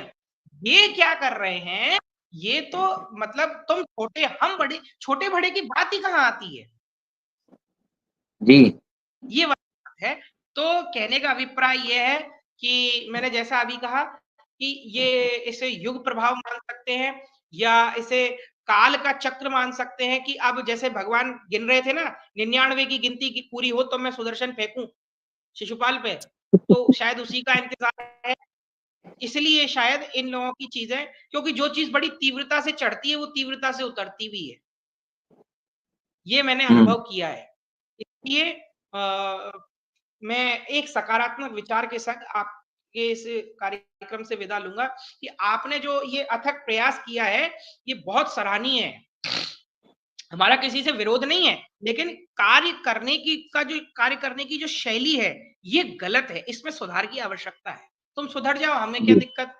ये क्या कर रहे हैं, ये तो मतलब तुम छोटे हम बड़े, छोटे बड़े की बात ही कहाँ आती है, जी ये बात है। तो कहने का अभिप्राय ये है कि मैंने जैसा अभी कहा कि ये इसे युग प्रभाव मान सकते हैं, या इसे काल का चक्र मान सकते हैं कि अब जैसे भगवान गिन रहे थे ना, 99 की गिनती की पूरी हो तो मैं सुदर्शन फेंकूं शिशुपाल पे, तो शायद उसी का इंतजार है। इसलिए शायद इन लोगों की चीजें, क्योंकि जो चीज बड़ी तीव्रता से चढ़ती है वो तीव्रता से उतरती भी है, ये मैंने अनुभव किया है। इसलिए मैं एक सकारात्मक विचार के साथ आपके इस कार्यक्रम से विदा लूंगा कि आपने जो ये अथक प्रयास किया है, ये बहुत सराहनीय है। हमारा किसी से विरोध नहीं है, लेकिन कार्य करने की जो शैली है, ये गलत है, इसमें सुधार की आवश्यकता है। तुम सुधर जाओ, हमें क्या जी, दिक्कत।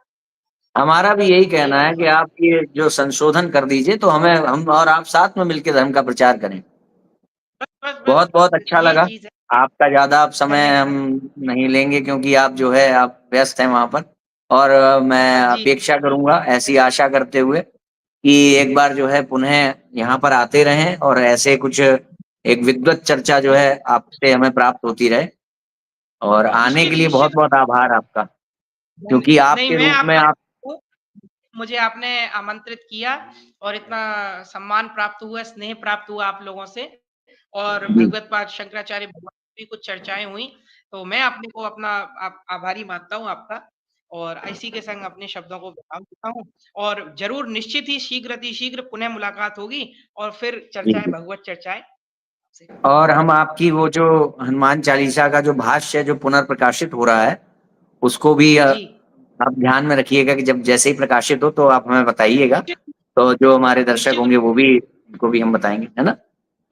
हमारा भी यही ये कहना है वाली कि बात। आप ये जो संशोधन कर दीजिए तो हम और आप साथ में मिलकर धर्म का प्रचार करें। बस बस बस बहुत बस बहुत अच्छा ये लगा। चीज है। आपका ज़्यादा अब समय हम धन्यवाद। नहीं लेंगे क्योंकि आप जो है आप व्यस्त हैं वहाँ पर। और मैं हाँ जी। अपेक्षा करूँगा ऐसी आशा करते हुए कि एक बार जो है पुनः यहाँ पर आते रहें और ऐसे कुछ एक विद्वत चर्चा जो है आपसे हमें प्राप्त होती रहे। और आने के निश्चित लिए निश्चित। बहुत-बहुत आभार आपका, क्योंकि नहीं, आपके मैं रूप में आपका आप हूँ, मुझे आपने आमंत्रित किया और इतना सम्मान प्राप्त हुआ, स्नेह प्राप्त हुआ आप लोगों से, और जी, भगवत पाद शंकराचार्य भगवान की कुछ चर्चाएँ हुई, तो मैं अपने को अपना आभारी मानता हूँ आपका, और इसी के संग अपने शब्दों को विराम देता हूँ, और ज़रूर निश्चित ही शीघ्र अतिशीघ्र पुनः मुलाकात होगी और फिर जी, चर्चाएँ, जी। भगवत चर्चाएँ आपसे। और हम आपकी वो जो हनुमान चालीसा का जो भाष्य जो पुनर्प्रकाशित हो रहा है, उसको भी जी। आप ध्यान में रखिएगा कि जब जैसे ही प्रकाशित हो तो आप हमें बताइएगा। निश्चित, तो जो हमारे दर्शक निश्चित, होंगे वो भी उनको भी हम बताएँगे, है ना?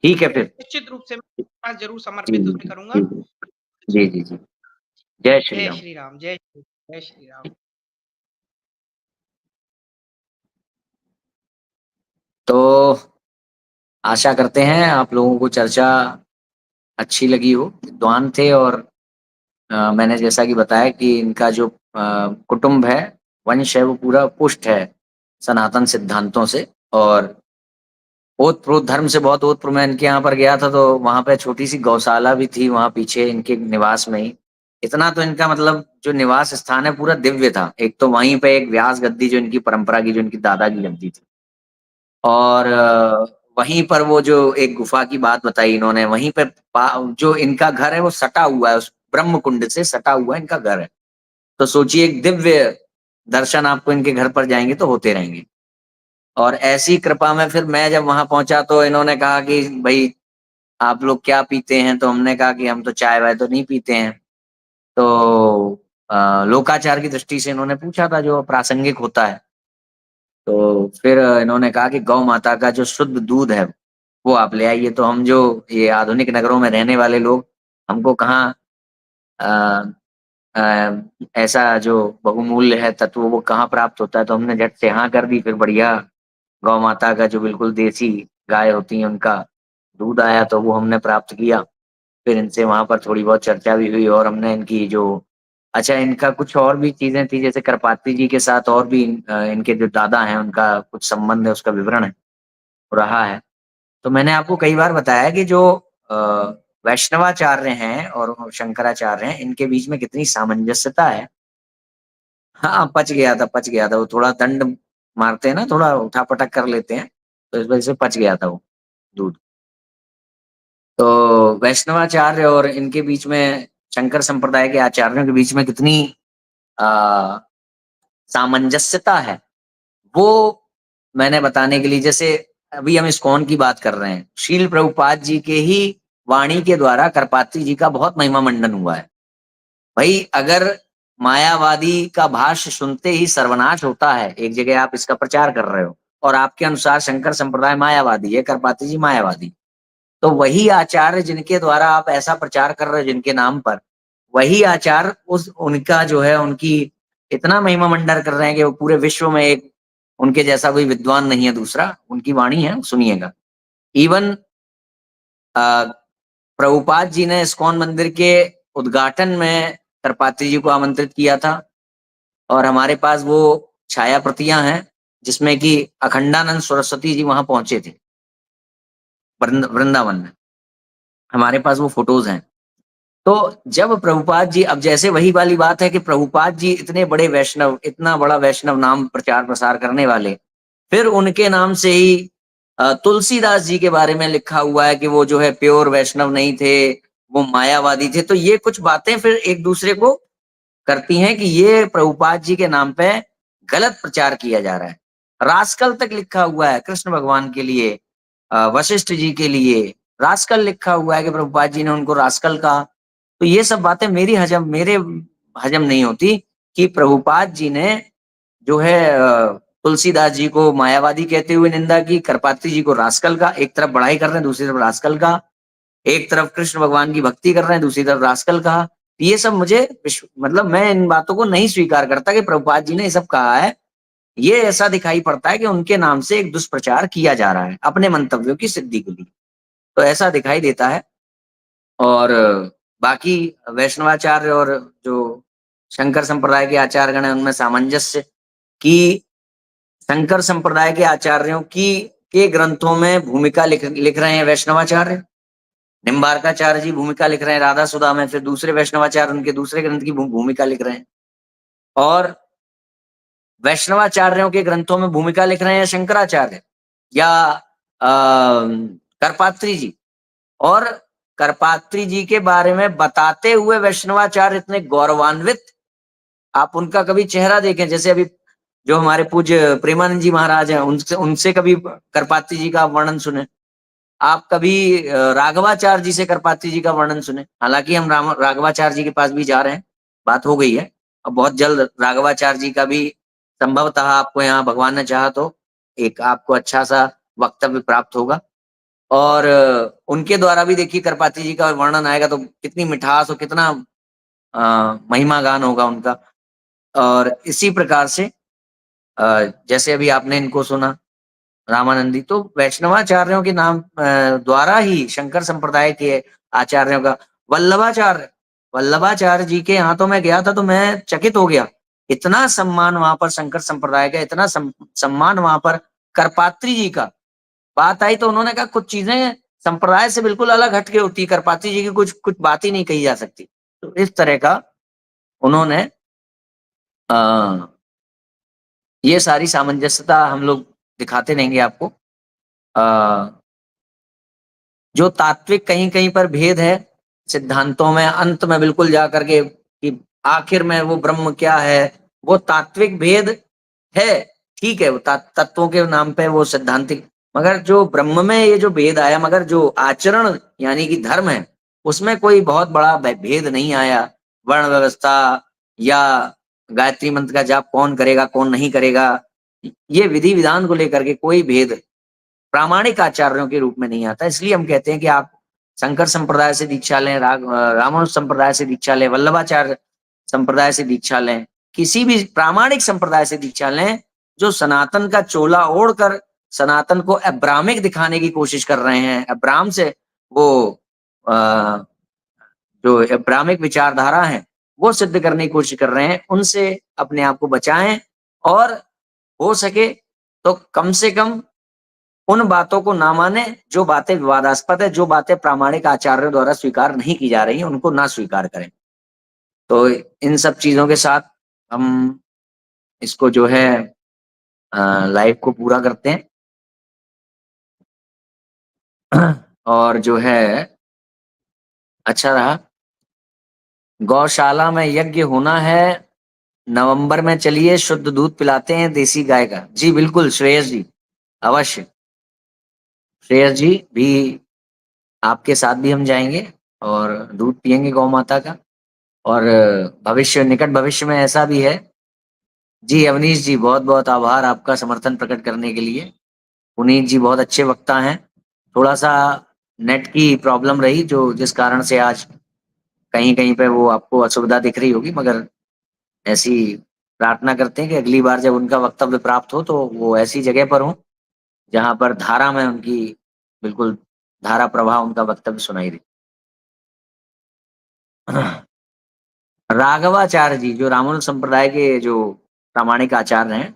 ठीक है फिर। निश्चित रूप से मैं पास ज़रूर जी, समर्पित उसमें करूँगा। जी, जी। जी, जी, जी। जय श्री जय राम। श्री राम, जय श्री राम। तो आशा करते हैं आप लोगों को चर्चा अच्छी लगी हो। विद्वान थे और मैंने जैसा कि बताया कि इनका जो कुटुंब है, वंश है वो पूरा पुष्ट है सनातन सिद्धांतों से। और ओतप्रोत धर्म से बहुत ओतप्रोत मैं इनके यहाँ पर गया था तो वहाँ पे छोटी-सी गौशाला भी थी वहाँ पीछे इनके निवास में ही। इतना तो इनका मतलब जो निवास स्थान है पूरा दिव्य था। एक तो वहीं पे एक व्यास गद्दी जो इनकी परंपरा की जो इनकी दादा की गद्दी थी। और वहीं पर वो जो एक गुफ़ा की बात बताई इन्होंने वहीं पे पा जो इनका घर है वो सटा हुआ है उस ब्रह्म कुंड से सटा हुआ इनका घर है। तो सोचिए एक दिव्य दर्शन आपको इनके घर पर जाएँगे तो होते रहेंगे। और ऐसी कृपा में फिर मैं जब वहाँ पहुँचा तो इन्होंने कहा कि भई आप लोग क्या पीते हैं? तो हमने कहा कि हम तो चाय-वाय तो नहीं पीते हैं। तो लोकाचार की दृष्टि से इन्होंने पूछा था जो प्रासंगिक होता है। तो फिर इन्होंने कहा कि गौ माता का जो शुद्ध दूध है, वो आप ले आइए। तो हम जो ये आधुनिक नगरों में रहने वाले लोग, हमको कहाँ अ ऐसा जो बहुमूल्य है तत्व वो कहाँ प्राप्त होता है, तो हमने झट से हाँ कर दी। फिर बढ़िया गौ माता का जो बिल्कुल देसी गाय होती हैं उनका दूध आया तो वो हमने प्राप्त किया। फिर इनसे वहाँ पर थोड़ी बहुत चर्चा भी हुई और हमने इनकी जो अच्छा इनका कुछ और भी चीज़ें थी जैसे करपात्री जी के साथ और भी इनके जो दादा हैं उनका कुछ संबंध है उसका विवरण है रहा है। तो मैंने आपको कई बार बताया कि जो अ, वैष्णवाचार्य हैं और शंकराचार्य हैं इनके बीच में कितनी सामंजस्यता है। हाँ, पच गया था वो थोड़ा दंड मारते हैं ना, थोड़ा उठा-पटक कर लेते हैं, तो इस वजह से पच गया था वो दूध। तो वैष्णवाचार्य और इनके बीच में शंकर संप्रदाय के आचार्यों के बीच में कितनी अ, सामंजस्यता है, वो मैंने बताने के लिए जैसे अभी हम इस्कॉन की बात कर रहे हैं, श्रील प्रभुपाद जी के ही वाणी के द्वारा करपात्री जी का बहुत महिमा मंडन हुआ है। भई अगर मायावादी का भाष्य सुनते ही सर्वनाश होता है, एक जगह आप इसका प्रचार कर रहे हो और आपके अनुसार शंकर संप्रदाय मायावादी है, करपात्री जी मायावादी। तो वही आचार्य जिनके द्वारा आप ऐसा प्रचार कर रहे हो जिनके नाम पर, वही आचार्य उस उनका जो है उनकी इतना महिमा मंडन कर रहे हैं कि वो पूरे विश्व में एक उनके जैसा कोई विद्वान नहीं है दूसरा, उनकी वाणी है, सुनिएगा। इवन अ, प्रभुपाद जी ने इस्कॉन मंदिर के उद्घाटन में त्रिपाठी जी को आमंत्रित किया था और हमारे पास वो छाया प्रतियां हैं जिसमें कि अखंडानंद सरस्वती जी वहां पहुंचे थे वृंदावन में। हमारे पास वो फोटोज हैं। तो जब प्रभुपाद जी अब जैसे वही वाली बात है कि प्रभुपाद जी इतने बड़े वैष्णव इतना बड़ा वैष्णव नाम प्रचार प्रसार करने वाले फिर उनके नाम से ही तुलसीदास जी के बारे में लिखा हुआ है कि वो जो है प्योर वैष्णव नहीं थे, वो मायावादी थे। तो ये कुछ बातें फिर एक दूसरे को करती हैं कि ये प्रभुपाद जी के नाम पे गलत प्रचार किया जा रहा है। रास्कल तक लिखा हुआ है कृष्ण भगवान के लिए, वशिष्ठ जी के लिए रास्कल लिखा हुआ है कि प्रभुपाद जी ने उनको रास्कल कहा। तो ये सब बातें मेरे हजम नहीं होती कि प्रभुपाद जी ने जो है तुलसीदास जी को मायावादी कहते हुए निंदा की, करपात्री जी को रास्कल का, एक तरफ बढ़ाई कर रहे हैं दूसरी तरफ रास्कल का, एक तरफ कृष्ण भगवान की भक्ति कर रहे हैं दूसरी तरफ रास्कल कहा। ये सब मुझे मतलब मैं इन बातों को नहीं स्वीकार करता कि प्रभुपाद जी ने ये सब कहा है। ये ऐसा दिखाई पड़ता है कि उनके नाम से एक दुष्प्रचार किया जा रहा है अपने मंतव्यों की सिद्धि के लिए, तो ऐसा दिखाई देता है। और बाकी वैष्णवाचार्य और जो शंकर संप्रदाय के आचार्यगण है उनमें सामंजस्य कि शंकर संप्रदाय के आचार्यों की के ग्रंथों में भूमिका लिख रहे हैं वैष्णवाचार्य, निम्बारकाचार्य जी भूमिका लिख रहे हैं राधा सुधा में, फिर दूसरे वैष्णवाचार्य उनके दूसरे ग्रंथ की भूमिका लिख रहे हैं, और वैष्णवाचार्यों के ग्रंथों में भूमिका लिख रहे हैं शंकराचार्य या करपात्री जी। और करपात्री जी के बारे में बताते हुए वैष्णवाचार्य इतने गौरवान्वित, आप उनका कभी चेहरा देखें, जैसे अभी जो हमारे पूज्य प्रेमानंद जी महाराज हैं उनसे उनसे कभी करपात्री जी का वर्णन सुने, आप कभी राघवाचार्य जी से करपात्री जी का वर्णन सुने। हालांकि हम राघवाचार्य जी के पास भी जा रहे हैं, बात हो गई है, और बहुत जल्द राघवाचार्य जी का भी संभवतः आपको यहाँ भगवान ने चाहा तो एक आपको अच्छा सा वक्तव्य प्राप्त होगा। और उनके द्वारा भी देखिए करपात्री जी का वर्णन आएगा तो कितनी मिठास और कितना महिमा गान होगा उनका। और इसी प्रकार से जैसे अभी आपने इनको सुना रामानंदी, तो वैष्णवाचार्यों के नाम द्वारा ही शंकर संप्रदाय के आचार्यों का वल्लभाचार्य जी के यहाँ तो मैं गया था तो मैं चकित हो गया, इतना सम्मान वहां पर शंकर संप्रदाय का, इतना सम्मान वहां पर करपात्री जी का। बात आई तो उन्होंने कहा कुछ चीजें संप्रदाय से बिल्कुल अलग हटके होती है, करपात्री जी की कुछ कुछ बात ही नहीं कही जा सकती। तो इस तरह का उन्होंने ये सारी सामंजस्यता हम लोग दिखाते रहेंगे आपको। जो तात्विक कहीं कहीं पर भेद है सिद्धांतों में, अंत में बिल्कुल जा करके कि आखिर में वो ब्रह्म क्या है, वो तात्विक भेद है, ठीक है, वो तत्वों के नाम पे वो सिद्धांतिक, मगर जो ब्रह्म में ये जो भेद आया, मगर जो आचरण यानी कि धर्म है उसमें कोई बहुत बड़ा भेद नहीं आया। वर्ण व्यवस्था या गायत्री मंत्र का जाप कौन करेगा कौन नहीं करेगा, ये विधि विधान को लेकर के कोई भेद प्रामाणिक आचार्यों के रूप में नहीं आता। इसलिए हम कहते हैं कि आप शंकर संप्रदाय से दीक्षा लें, रामानुज संप्रदाय से दीक्षा लें, वल्लभाचार्य संप्रदाय से दीक्षा लें, किसी भी प्रामाणिक संप्रदाय से दीक्षा लें, जो सनातन का चोला ओढ़कर सनातन को अब्राह्मिक दिखाने की कोशिश कर रहे हैं, अब्राह्म से वो जो अब्राह्मिक विचारधारा है वो सिद्ध करने की कोशिश कर रहे हैं, उनसे अपने आप को बचाएं। और हो सके तो कम से कम उन बातों को ना माने जो बातें विवादास्पद है, जो बातें प्रामाणिक आचार्यों द्वारा स्वीकार नहीं की जा रही हैं उनको ना स्वीकार करें। तो इन सब चीजों के साथ हम इसको जो है लाइव को पूरा करते हैं। और जो है अच्छा रहा, गौशाला में यज्ञ होना है नवंबर में, चलिए शुद्ध दूध पिलाते हैं देसी गाय का। जी बिल्कुल श्रेयस जी, अवश्य श्रेयस जी भी आपके साथ भी हम जाएंगे और दूध पियेंगे गौ माता का। और भविष्य निकट भविष्य में ऐसा भी है। जी अवनीश जी बहुत बहुत आभार आपका समर्थन प्रकट करने के लिए। पुनीत जी बहुत अच्छे वक्ता हैं, थोड़ा सा नेट की प्रॉब्लम रही जो जिस कारण से आज कहीं कहीं पे वो आपको असुविधा दिख रही होगी, मगर ऐसी प्रार्थना करते हैं कि अगली बार जब उनका वक्तव्य प्राप्त हो तो वो ऐसी जगह पर हो जहां पर धारा में उनकी बिल्कुल धारा प्रवाह उनका वक्तव्य सुनाई दे। राघवाचार्य जी जो रामानुज संप्रदाय के जो प्रामाणिक आचार्य हैं,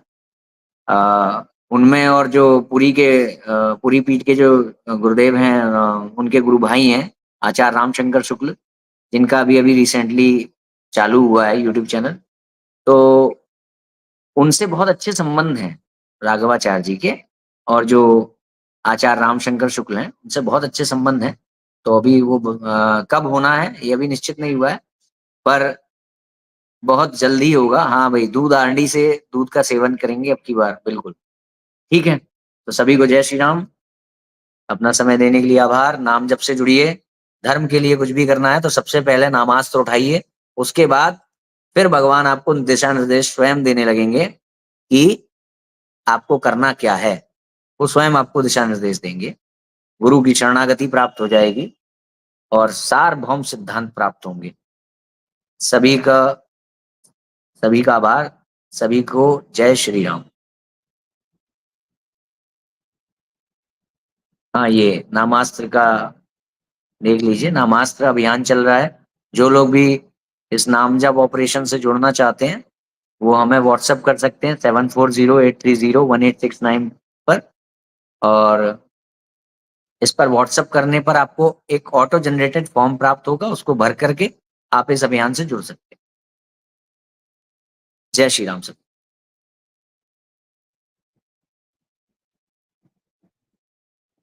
उनमें और जो पुरी पीठ के जो गुरुदेव हैं, उनके गुरु भाई हैं आचार्य रामशंकर शुक्ल, जिनका अभी अभी रिसेंटली चालू हुआ है यूट्यूब चैनल, तो उनसे बहुत अच्छे संबंध हैं। राघवाचार्य जी के, और जो आचार्य रामशंकर शुक्ल हैं उनसे बहुत अच्छे संबंध हैं। तो अभी वो कब होना है ये अभी निश्चित नहीं हुआ है, पर बहुत जल्दी होगा। हाँ भाई, दूध आंडी से दूध का सेवन करेंगे अब की बार, बिल्कुल। ठीक है, तो सभी को जय श्री राम। अपना समय देने के लिए आभार। नाम जप से जुड़िए। धर्म के लिए कुछ भी करना है तो सबसे पहले नामास्त्र उठाइए, उसके बाद फिर भगवान आपको दिशा निर्देश स्वयं देने लगेंगे कि आपको करना क्या है। वो स्वयं आपको दिशा निर्देश देंगे। गुरु की शरणागति प्राप्त हो जाएगी और सार्वभौम सिद्धांत प्राप्त होंगे। सभी का आभार। सभी को जय श्री राम। हाँ, ये नामास्त्र का देख लीजिए, नामास्त्र अभियान चल रहा है। जो लोग भी इस नाम जप ऑपरेशन से जुड़ना चाहते हैं वो हमें व्हाट्सएप कर सकते हैं 7408301869 पर। और इस पर व्हाट्सएप करने पर आपको एक ऑटो जनरेटेड फॉर्म प्राप्त होगा, उसको भर करके आप इस अभियान से जुड़ सकते हैं। जय श्री राम सर।